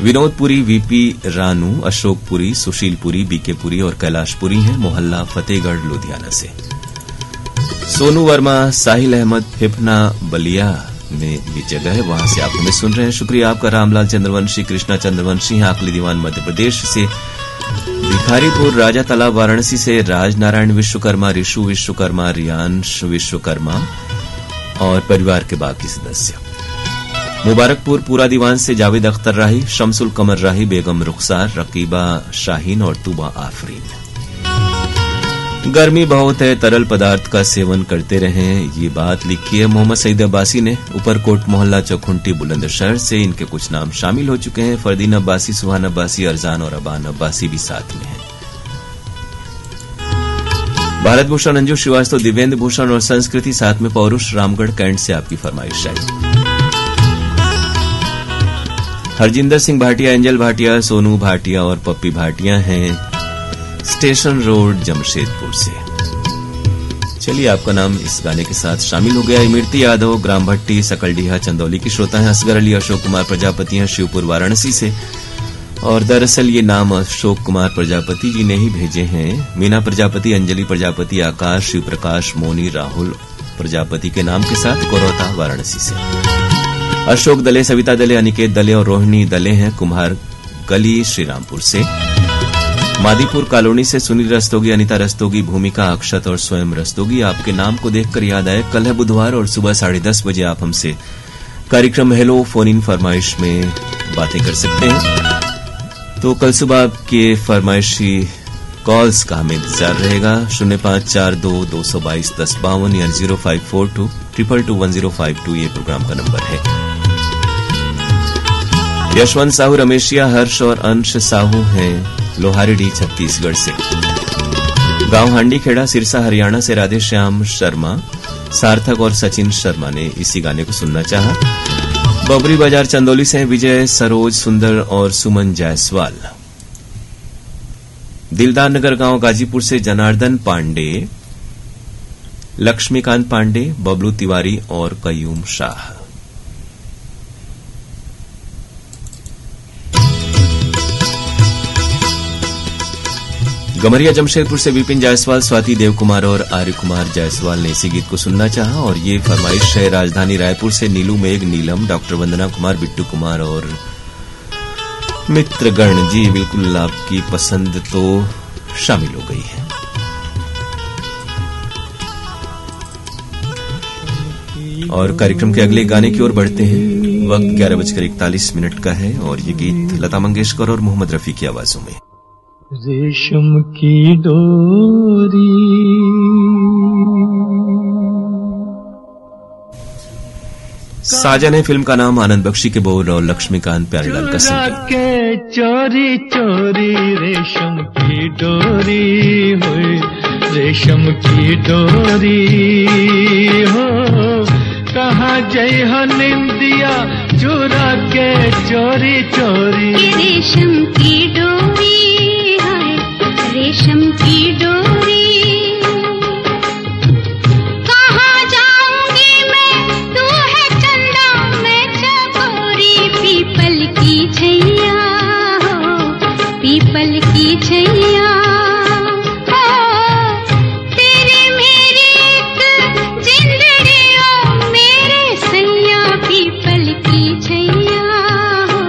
विनोदपुरी, वीपी रानू, अशोकपुरी, सुशीलपुरी, बीकेपुरी और कैलाशपुरी हैं मोहल्ला फतेहगढ़ लुधियाना से। सोनू वर्मा, साहिल अहमद, हिपना बलिया में ये जगह है, वहां से आप हमें सुन रहे हैं। शुक्रिया आपका। रामलाल चंद्रवंशी, कृष्णा चंद्रवंशी हैं आकली दीवान मध्य प्रदेश से। भिखारीपुर, राजा तालाब वाराणसी से राज नारायण विश्वकर्मा, ऋषु विश्वकर्मा, रियांश विश्वकर्मा और परिवार के बाकी सदस्य। मुबारकपुर पूरा दीवान से जावेद अख्तर राही, शमसुल कमर राही, बेगम रुखसार, रकीबा शाहीन और तुबा आफरीन। गर्मी बहुत है, तरल पदार्थ का सेवन करते रहें, ये बात लिखी है मोहम्मद सईद अब्बासी ने ऊपरकोट मोहल्ला चौखुंटी बुलंदशहर से। इनके कुछ नाम शामिल हो चुके हैं, फरदीन अब्बासी, सुहान अब्बासी, अरजान और अबान अब्बासी भी साथ में हैं। भारत भूषण, अंजू श्रीवास्तव, दिव्येंद्र भूषण और संस्कृति साथ में पौरुष, रामगढ़ कैंट से आपकी फरमाइश आई। हरजिंदर सिंह भाटिया, एंजल भाटिया, सोनू भाटिया और पप्पी भाटिया हैं स्टेशन रोड जमशेदपुर से। चलिए आपका नाम इस गाने के साथ शामिल हो गया। इमरती यादव, ग्राम भट्टी, सकलडीहा, चंदौली की श्रोता हैं। असगर अली, अशोक कुमार प्रजापति हैं शिवपुर वाराणसी से और दरअसल ये नाम अशोक कुमार प्रजापति जी ने ही भेजे हैं। मीना प्रजापति, अंजलि प्रजापति, आकाश, शिव प्रकाश, मोनी, राहुल प्रजापति के नाम के साथ कोरोता वाराणसी से। अशोक दले, सविता दले, अनिकेत दले और रोहिणी दले हैं कुम्हार गली श्रीरामपुर से। मादीपुर कॉलोनी से सुनील रस्तोगी, अनिता रस्तोगी, भूमिका, अक्षत और स्वयं रस्तोगी। आपके नाम को देखकर याद आए कल है बुधवार और सुबह 10:30 बजे आप हमसे कार्यक्रम हेलो फोन इन फरमाइश में बातें कर सकते हैं। तो कल सुबह आपके फरमाइशी कॉल्स का हमें इंतजार रहेगा। 0542-222-1052 या 0542-222-1052 ये प्रोग्राम का नंबर है। यशवंत साहू, रमेशिया, हर्ष और अंश साहू हैं लोहारीडी छत्तीसगढ़ से। गांव हांडी खेड़ा, सिरसा हरियाणा से राधे श्याम शर्मा, सार्थक और सचिन शर्मा ने इसी गाने को सुनना चाहा। बबरी बाजार चंदौली से विजय, सरोज, सुंदर और सुमन जायसवाल। दिलदार नगर गांव गाजीपुर से जनार्दन पांडे, लक्ष्मीकांत पांडे, बबलू तिवारी और कयूम शाह। गमरिया जमशेदपुर से विपिन जायसवाल, स्वाति देव कुमार और आर्य कुमार जायसवाल ने इसी गीत को सुनना चाहा और ये फरमाइश है राजधानी रायपुर से नीलू मेघ, नीलम, डॉक्टर वंदना कुमार, बिट्टू कुमार और मित्रगण। जी बिल्कुल, आपकी पसंद तो शामिल हो गई है। और कार्यक्रम के अगले गाने की ओर बढ़ते हैं। वक्त 11:41 का है और ये गीत लता मंगेशकर और मोहम्मद रफी की आवाजों में। रेशम की डोरी साजन है फिल्म का नाम, आनंद बख्शी के बोल और लक्ष्मीकांत प्यारेलाल का संगीत। के चोरी चोरी रेशम की डोरी हो, रेशम की डोरी हो, कहाँ जय हो निंदिया चुरा के चोरी चोरी। रेशम की डोरी है, रेशम की डोरी, कहाँ जाऊंगी मैं, तू है चंदा मैं चकोरी। पीपल की छैया हो, पीपल की छैया हो, तेरे मेरी एक जिंदड़ी ओ मेरे सैया। पीपल की छैया हो,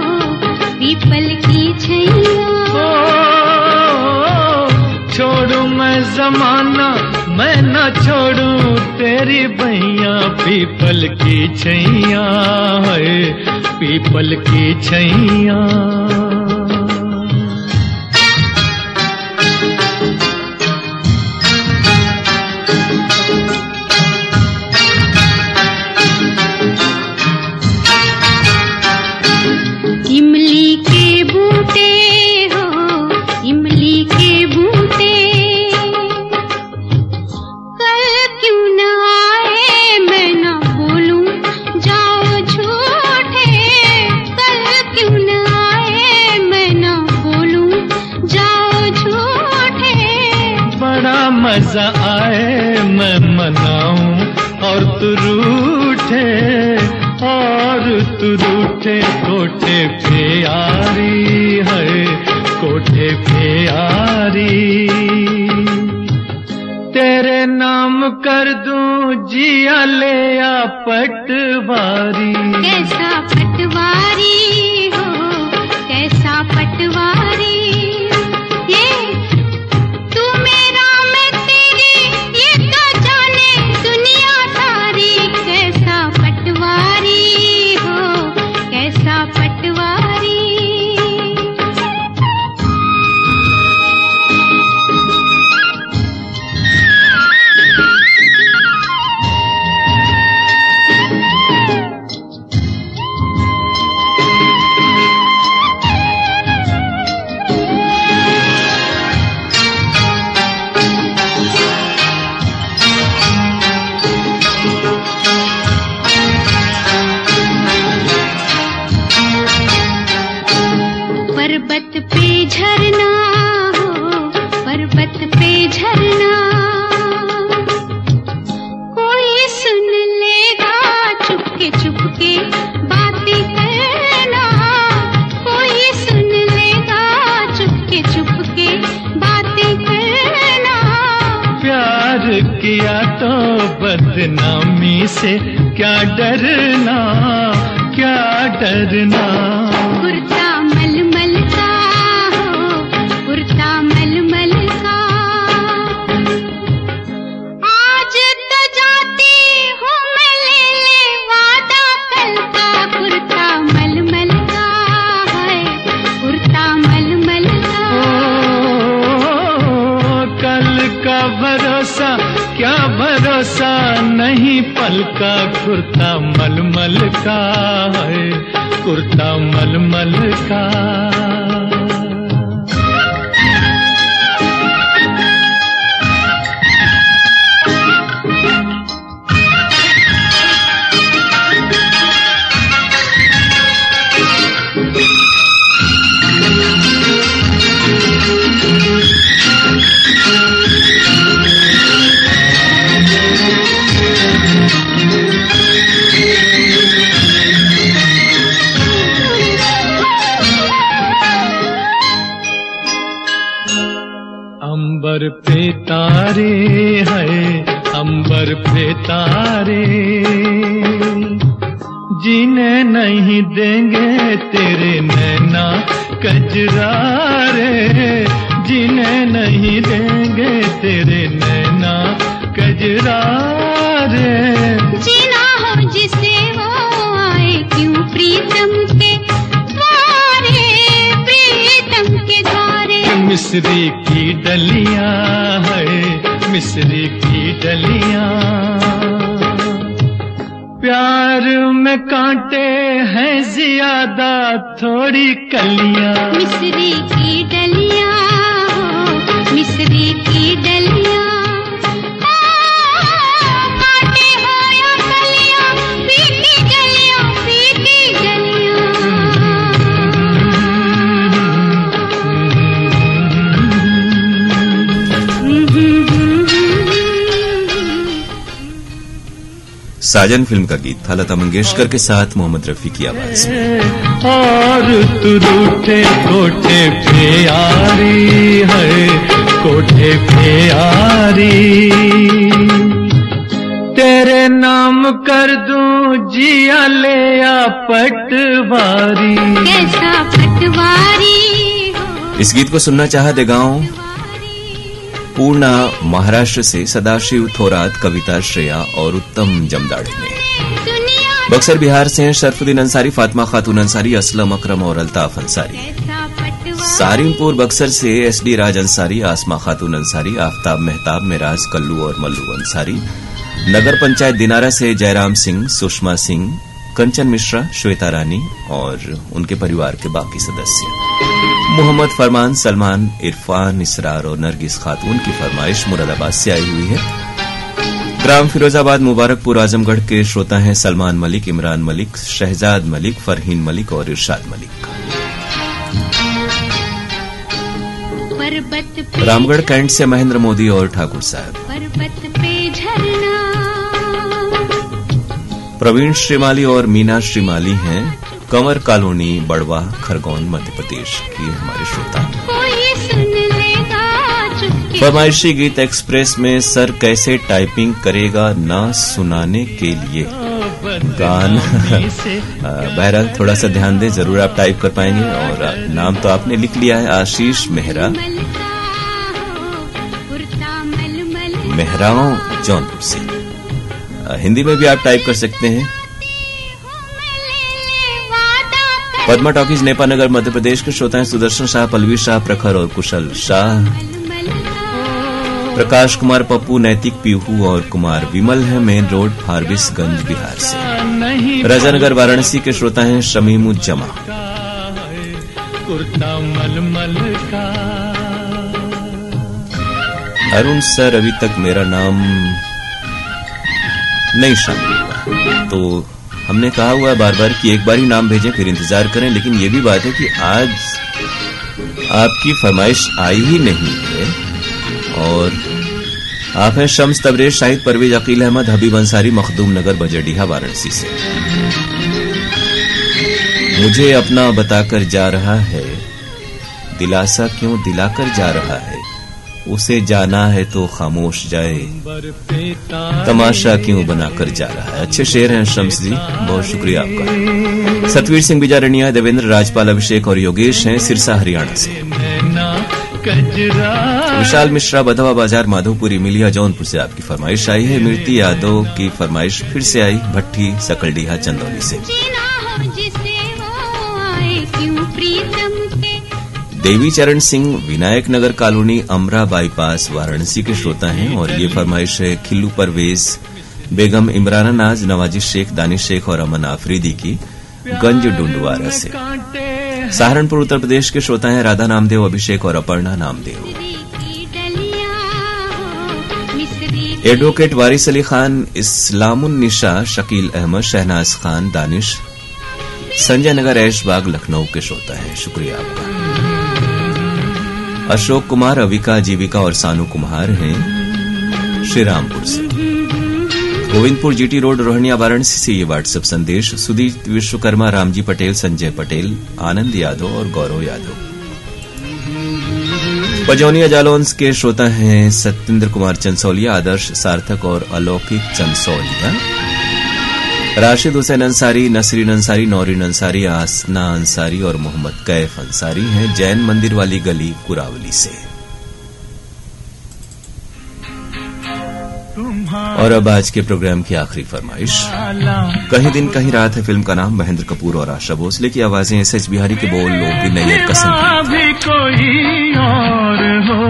पीपल की छैया। छोड़ू मैं जमाना मैं न छोड़ू तेरी भैया। पीपल की छैया है, पीपल की छैया। इमली के बूटे हो, इमली के बूटे, कल क्यों न आए मैं न बोलूं जाओ झूठे। कल क्यों न आए मैं न बोलूं जाओ झूठे। बड़ा मजा आए मैं मनाऊं और तू रूठे, और तू रूठे कोठे पे यारी है, कोठे पे यारी। तेरे नाम कर दूं जिया ले या पटवारी। कैसा पटवारी हो, कैसा पटवारी, ये तू मेरा मैं तेरी, ये तो जाने दुनिया सारी। कैसा पटवारी हो, कैसा पटवारी। पर्वत पे झरना हो, पर्वत पे झरना, कोई सुन लेगा चुपके चुपके बातें करना। कोई सुन लेगा चुपके चुपके बातें करना। प्यार किया तो बदनामी से क्या डरना, क्या डरना। कुर्ता मलमल का हो, कुर्ता मलमल का, आज तो जाती हूँ मैं ले ले वादा कल का। कुर्ता मलमल का है, कुर्ता मलमल का। कल का भरोसा क्या भरोसा नहीं पल का। कुर्ता मलमल का है, कुर्ता मलमल का। अंबर पे तारे है, अंबर पे तारे, जीने नहीं देंगे तेरे नैना कजरारे, जीने नहीं देंगे तेरे नैना कजरारे। जीना हो जिसे वो आए क्यों प्रीतम के द्वारे, प्रीतम के द्वारे। मिस्री की डलियां है, मिस्री की डलियां, प्यार में कांटे हैं ज्यादा थोड़ी कलियां। मिस्री की डलियां हो, मिस्री की डलियां, कांटे हो या कलियां, फीकी गलियां, फीकी गलियां। साजन फिल्म का गीत था लता मंगेशकर के साथ मोहम्मद रफी की आवाज में। और तू रूठे कोठे पे यारी है, कोठे पे यारी, तेरे नाम कर दूं जिया ले या पटवारी। कैसा पटवारी हो। इस गीत को सुनना चाहा देगांव पूर्णा महाराष्ट्र से, सदाशिव थोरात, कविता श्रेया और उत्तम जमदाड़े ने। बक्सर बिहार से हैं शरफुद्दीन अंसारी, फातिमा खातून अंसारी, असलम अकरम और अल्ताफ अंसारी। सारिमपुर बक्सर से एसडी राज अंसारी, आसमा खातून अंसारी, आफ्ताब मेहताब, मिराज कल्लू और मल्लू अंसारी। नगर पंचायत दिनारा से जयराम सिंह, सुषमा सिंह, कंचन मिश्रा, श्वेता रानी और उनके परिवार के बाकी सदस्य। मोहम्मद फरमान, सलमान, इरफान, इसरार और नरगिस खातून की फरमाइश मुरादाबाद से आई हुई है। ग्राम फिरोजाबाद, मुबारकपुर, आजमगढ़ के श्रोता हैं सलमान मलिक, इमरान मलिक, शहजाद मलिक, फरहीन मलिक और इरशाद मलिक। रामगढ़ कैंट से महेंद्र मोदी और ठाकुर साहब। पर्वत पे झरना। प्रवीण श्रीमाली और मीना श्रीमाली हैं कंवर कॉलोनी, बड़वा, खरगोन, मध्य प्रदेश की हमारे श्रोता। कोई सुन लेगा चुपके। फरमाइशी गीत एक्सप्रेस में सर कैसे टाइपिंग करेगा ना सुनाने के लिए गान। बहरहाल थोड़ा सा ध्यान दें, जरूर आप टाइप कर पाएंगे। और नाम तो आपने लिख लिया है, आशीष मेहरा, मेहराओं जौनपुर से। हिंदी में भी आप टाइप कर सकते हैं। पद्मा टॉकीज, नेपानगर, मध्य प्रदेश के श्रोता हैं सुदर्शन शाह, पलवी शाह, प्रखर और कुशल शाह। प्रकाश कुमार, पप्पू, नैतिक, पीहू और कुमार विमल है मेन रोड, फारबिसगंज, बिहार से। राजानगर, वाराणसी के श्रोता हैं शमीमुज्जमा। अरुण सर, अभी तक मेरा नाम नहीं शामिल हुआ, तो हमने कहा हुआ है बार बार कि एक बार ही नाम भेजें फिर इंतजार करें। लेकिन ये भी बात है कि आज आपकी फरमाइश आई ही नहीं है। और आप हैं शम्स तबरेज, शाहिद परवेज, अकील अहमद, हबीब अंसारी, मखदूम नगर, बजरडीहा, वाराणसी से। मुझे अपना बताकर जा रहा है, दिलासा क्यों दिलाकर जा रहा है, उसे जाना है तो खामोश जाए, तमाशा क्यों बनाकर जा रहा है। अच्छे शेर हैं शम्स जी, बहुत शुक्रिया आपका। सतवीर सिंह बिजारनिया, देवेंद्र, राजपाल, अभिषेक और योगेश हैं सिरसा, हरियाणा से। विशाल मिश्रा, बधवा बाजार, माधोपुरी, मिलिया, जौनपुर से आपकी फरमाइश आई है। मीरती यादव की फरमाइश फिर से आई, भट्टी, सकलडीहा, चंदौली से। देवी चरण सिंह, विनायक नगर कॉलोनी, अमरा बाईपास, वाराणसी के श्रोता हैं। और ये फरमाइश है खिल्लू परवेज, बेगम इमराना नाज, नवाजी शेख, दानिश शेख और अमन आफरीदी की, गंज डुंडवारा से। सहारनपुर, उत्तर प्रदेश के श्रोता हैं राधा नामदेव, अभिषेक और अपर्णा नामदेव। एडवोकेट वारिस अली खान, इस्लामुन्निशा, शकील अहमद, शहनाज खान, दानिश, संजय नगर, ऐशबाग, लखनऊ के श्रोता हैं, शुक्रिया आपका। अशोक कुमार, अविका, जीविका और सानू कुमार हैं श्रीरामपुर से। गोविंदपुर, जीटी रोड, रोहनिया, वाराणसी से ये व्हाट्सएप संदेश। सुदीप विश्वकर्मा, रामजी पटेल, संजय पटेल, आनंद यादव और गौरव यादव। पजौनिया जालौन के श्रोता हैं सत्येंद्र कुमार चंसौलिया, आदर्श सार्थक और अलौकिक चंसौलिया। राशिद हुसैन अंसारी, नसरीन अंसारी, नौरीन अंसारी, आसना अंसारी और मोहम्मद कैफ अंसारी हैं जैन मंदिर वाली गली कुरावली से। और अब आज के प्रोग्राम की आखिरी फरमाइश। कहीं दिन कहीं रात है फिल्म का नाम, महेंद्र कपूर और आशा भोसले की आवाजें, एस.एच. बिहारी के बोल, लोग नहीं कसम भी कोई और हो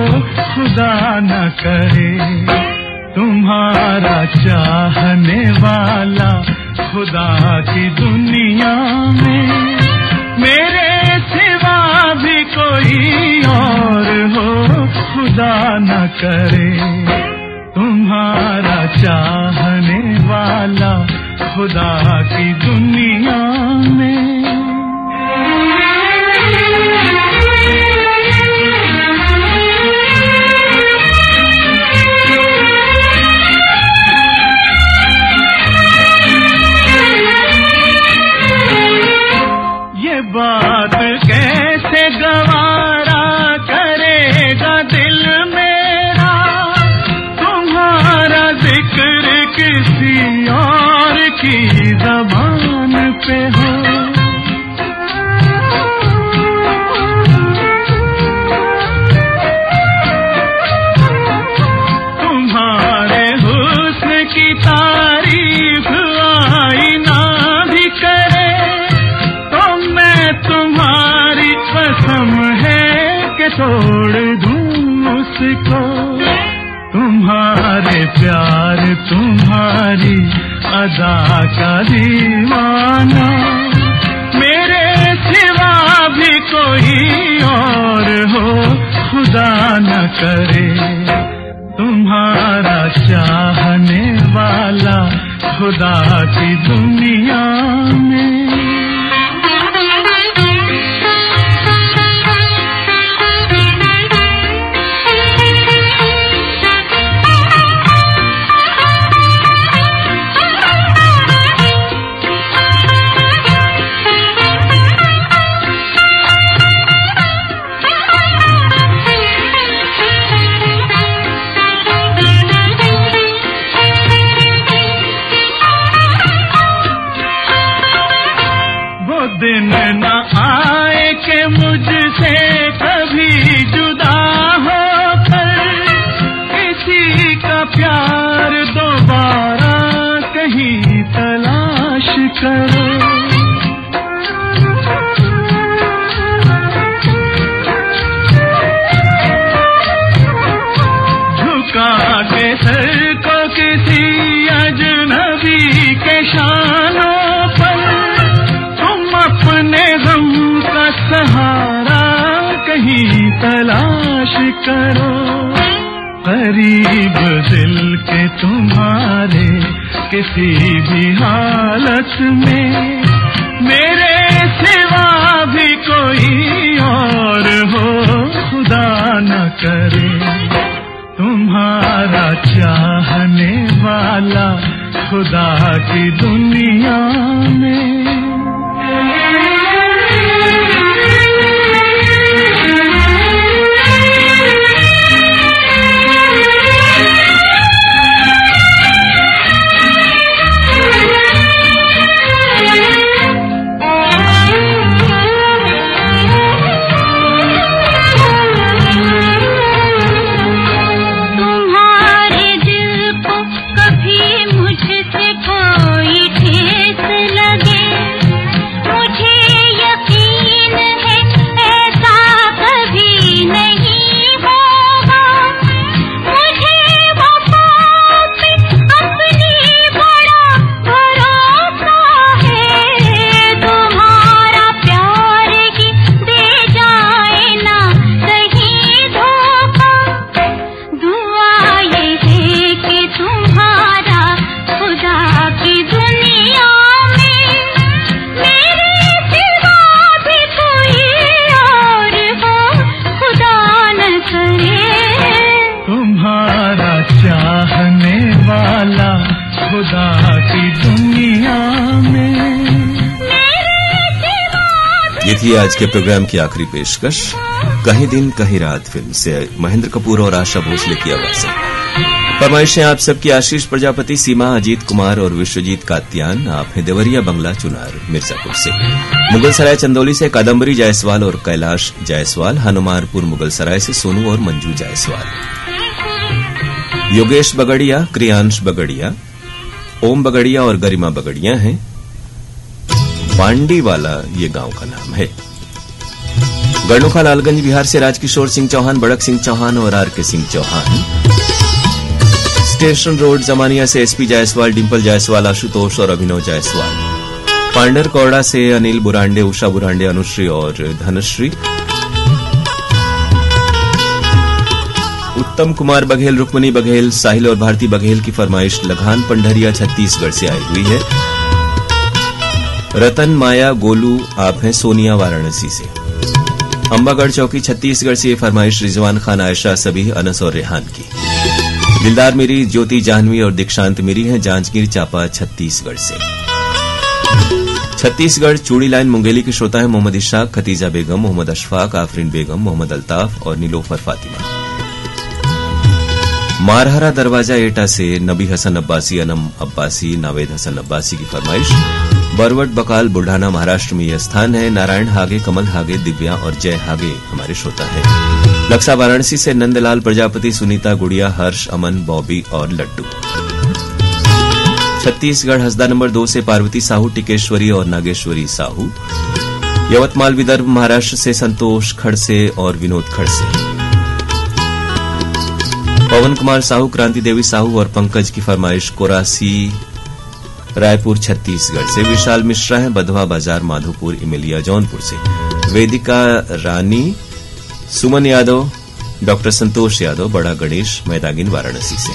खुदा न करे, तुम्हारा चाहने वाला खुदा की दुनिया में मेरे सिवा भी कोई और हो खुदा न करे, तुम्हारा चाहने वाला खुदा की दुनिया में। ये बात कैसे गवारा करेगा दिल मेरा, तुम्हारा जिक्र किसी और की ज़बान पे हो। तुम्हारे हुस्न की तारीफ आईना भी करे तो मैं तुम्हारी कसम है कि तोड़ दूं उसको। तुम्हारे प्यार तुम्हारी अदा का दीवाना, मेरे सिवा भी कोई और हो खुदा न करे, तुम्हारा चाहने वाला खुदा की दुनिया में। दिन न आए कि मुझसे कभी जुदा होकर किसी का प्यार दोबारा कहीं तलाश करो। झुका के सर को किसी अजनबी के शानों पर अपने गम का सहारा कहीं तलाश करो। करीब दिल के तुम्हारे किसी भी हालत में मेरे सिवा भी कोई और हो खुदा न करे, तुम्हारा चाहने वाला खुदा की दुनिया में। तुम्हारे दिल को कभी मुझसे कोई ठेस ये थी आज के प्रोग्राम की आखिरी पेशकश, कहीं दिन कहीं रात फिल्म से महेंद्र कपूर और आशा भोसले की आवाज है। फरमाइश है आप सबकी आशीष प्रजापति, सीमा, अजीत कुमार और विश्वजीत कात्यान। आप हैं देवरिया बंगला चुनार मिर्जापुर से। मुगल सराय चंदौली से कादम्बरी जायसवाल और कैलाश जायसवाल। हनुमारपुर मुगल सराय से सोनू और मंजू जायसवाल। योगेश बगड़िया, क्रियांश बगड़िया, ओम बगड़िया और गरिमा बगड़िया हैं। बांडीवाला ये गांव का नाम है। गढ़नोखा लालगंज बिहार से राजकिशोर सिंह चौहान, बड़क सिंह चौहान और R K. Singh Chauhan. Station road Zamania से एसपी जायसवाल, डिंपल जायसवाल, आशुतोष और अभिनव जायसवाल। पांडर कौड़ा से अनिल बुरांडे, उषा बुरांडे, अनुश्री और धनश्री। उत्तम कुमार बघेल, रुक्मणी बघेल, साहिल और भारती बघेल की फरमाइश लगान पंडरिया छत्तीसगढ़ से आई हुई है। रतन, माया, गोलू आप हैं सोनिया वाराणसी से। अंबागढ़ चौकी छत्तीसगढ़ से ये फरमाइश रिजवान खान, आयशा, सभी, अनस और रेहान की। दिलदार मेरी, ज्योति, जाह्नवी और दीक्षांत मेरी हैं जांजगीर चांपा छत्तीसगढ़ से। छत्तीसगढ़ चूड़ी लाइन मुंगेली के श्रोता है मोहम्मद इशाक, खतीजा बेगम, मोहम्मद अशफाक, आफरीन बेगम, मोहम्मद अल्ताफ और नीलोफर फातिमा। मारहरा दरवाजा एटा से नबी हसन अब्बासी, अनम अब्बासी, नावेद हसन अब्बासी की फरमाइश। बरवट बकाल बुल्ढाना महाराष्ट्र में यह स्थान है। नारायण हागे, कमल हागे, दिव्या और जय हागे हमारे श्रोता है। लक्सा वाराणसी से नंदलाल प्रजापति, सुनीता, गुड़िया, हर्ष, अमन, बॉबी और लड्डू। छत्तीसगढ़ हसदा नंबर 2 से पार्वती साहू, टिकेश्वरी और नागेश्वरी साहू। यवतमाल विदर्भ महाराष्ट्र से संतोष खड़से और विनोद खड़से। पवन कुमार साहू, क्रांति देवी साहू और पंकज की फरमाइश कोरासी रायपुर छत्तीसगढ़ से। विशाल मिश्रा है, बधवा बाजार, माधोपुर, इमिलिया जौनपुर से। वेदिका रानी, सुमन यादव, डॉक्टर संतोष यादव, बड़ा गणेश, मैदागिन वाराणसी से।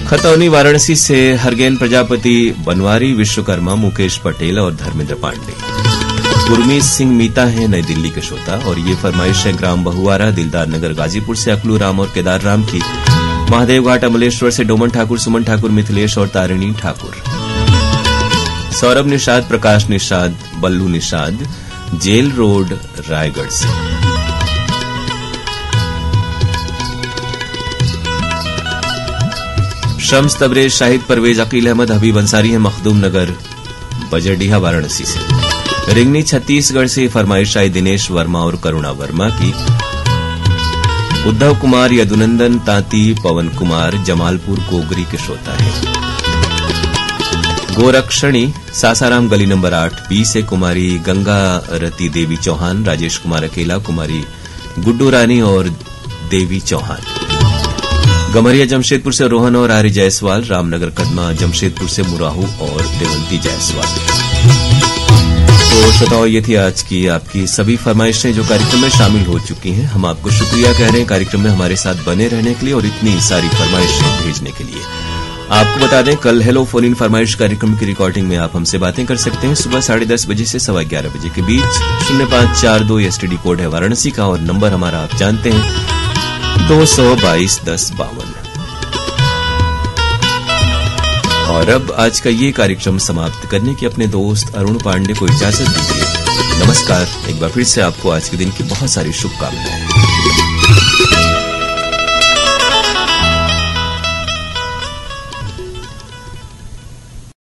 खतौनी वाराणसी से हरगेन प्रजापति, बनवारी विश्वकर्मा, मुकेश पटेल और धर्मेंद्र पांडे। गुरमीत सिंह मीता है नई दिल्ली के श्रोता और ये फरमाइश है ग्राम बहुआरा, दिलदार नगर, गाजीपुर से अकलू राम और केदार राम की। महादेव घाट अमलेश्वर से डोमन ठाकुर, सुमन ठाकुर, मिथिलेश और तारिणी ठाकुर। सौरभ निषाद, प्रकाश निषाद, बल्लू निषाद, जेल रोड रायगढ़ से। शम्स तबरेज, शाहिद परवेज, अकील अहमद, हबीब अंसारी है मखदूम नगर, बजरडीहा वाराणसी से। रिंगनी छत्तीसगढ़ से फरमाइश आई दिनेश वर्मा और करुणा वर्मा की। उद्धव कुमार, यदुनंदन, तांती, पवन कुमार, जमालपुर गोगरी के श्रोता है। गोरक्षणी, सासाराम गली नंबर 8B से कुमारी गंगा रति देवी चौहान, राजेश कुमार अकेला, कुमारी गुड्डू रानी और देवी चौहान। गमरिया जमशेदपुर से रोहन और आर्य जायसवाल। रामनगर कदमा जमशेदपुर से मुराहू और देवंती जायसवाल। तो श्रोताओं, ये थी आज की आपकी सभी फरमाइशें जो कार्यक्रम में शामिल हो चुकी हैं। हम आपको शुक्रिया कह रहे हैं कार्यक्रम में हमारे साथ बने रहने के लिए और इतनी सारी फरमाइशें भेजने के लिए। आपको बता दें कल हेलो फोन इन फरमाइश कार्यक्रम की रिकॉर्डिंग में आप हमसे बातें कर सकते हैं सुबह 10:30 बजे से 11:15 बजे के बीच। 0542 एसटीडी कोड है वाराणसी का और नंबर हमारा आप जानते हैं 222-1052। और अब आज का ये कार्यक्रम समाप्त करने की अपने दोस्त अरुण पांडे को इजाजत दीजिए। नमस्कार। एक बार फिर से आपको आज के दिन की बहुत सारी शुभकामनाएं।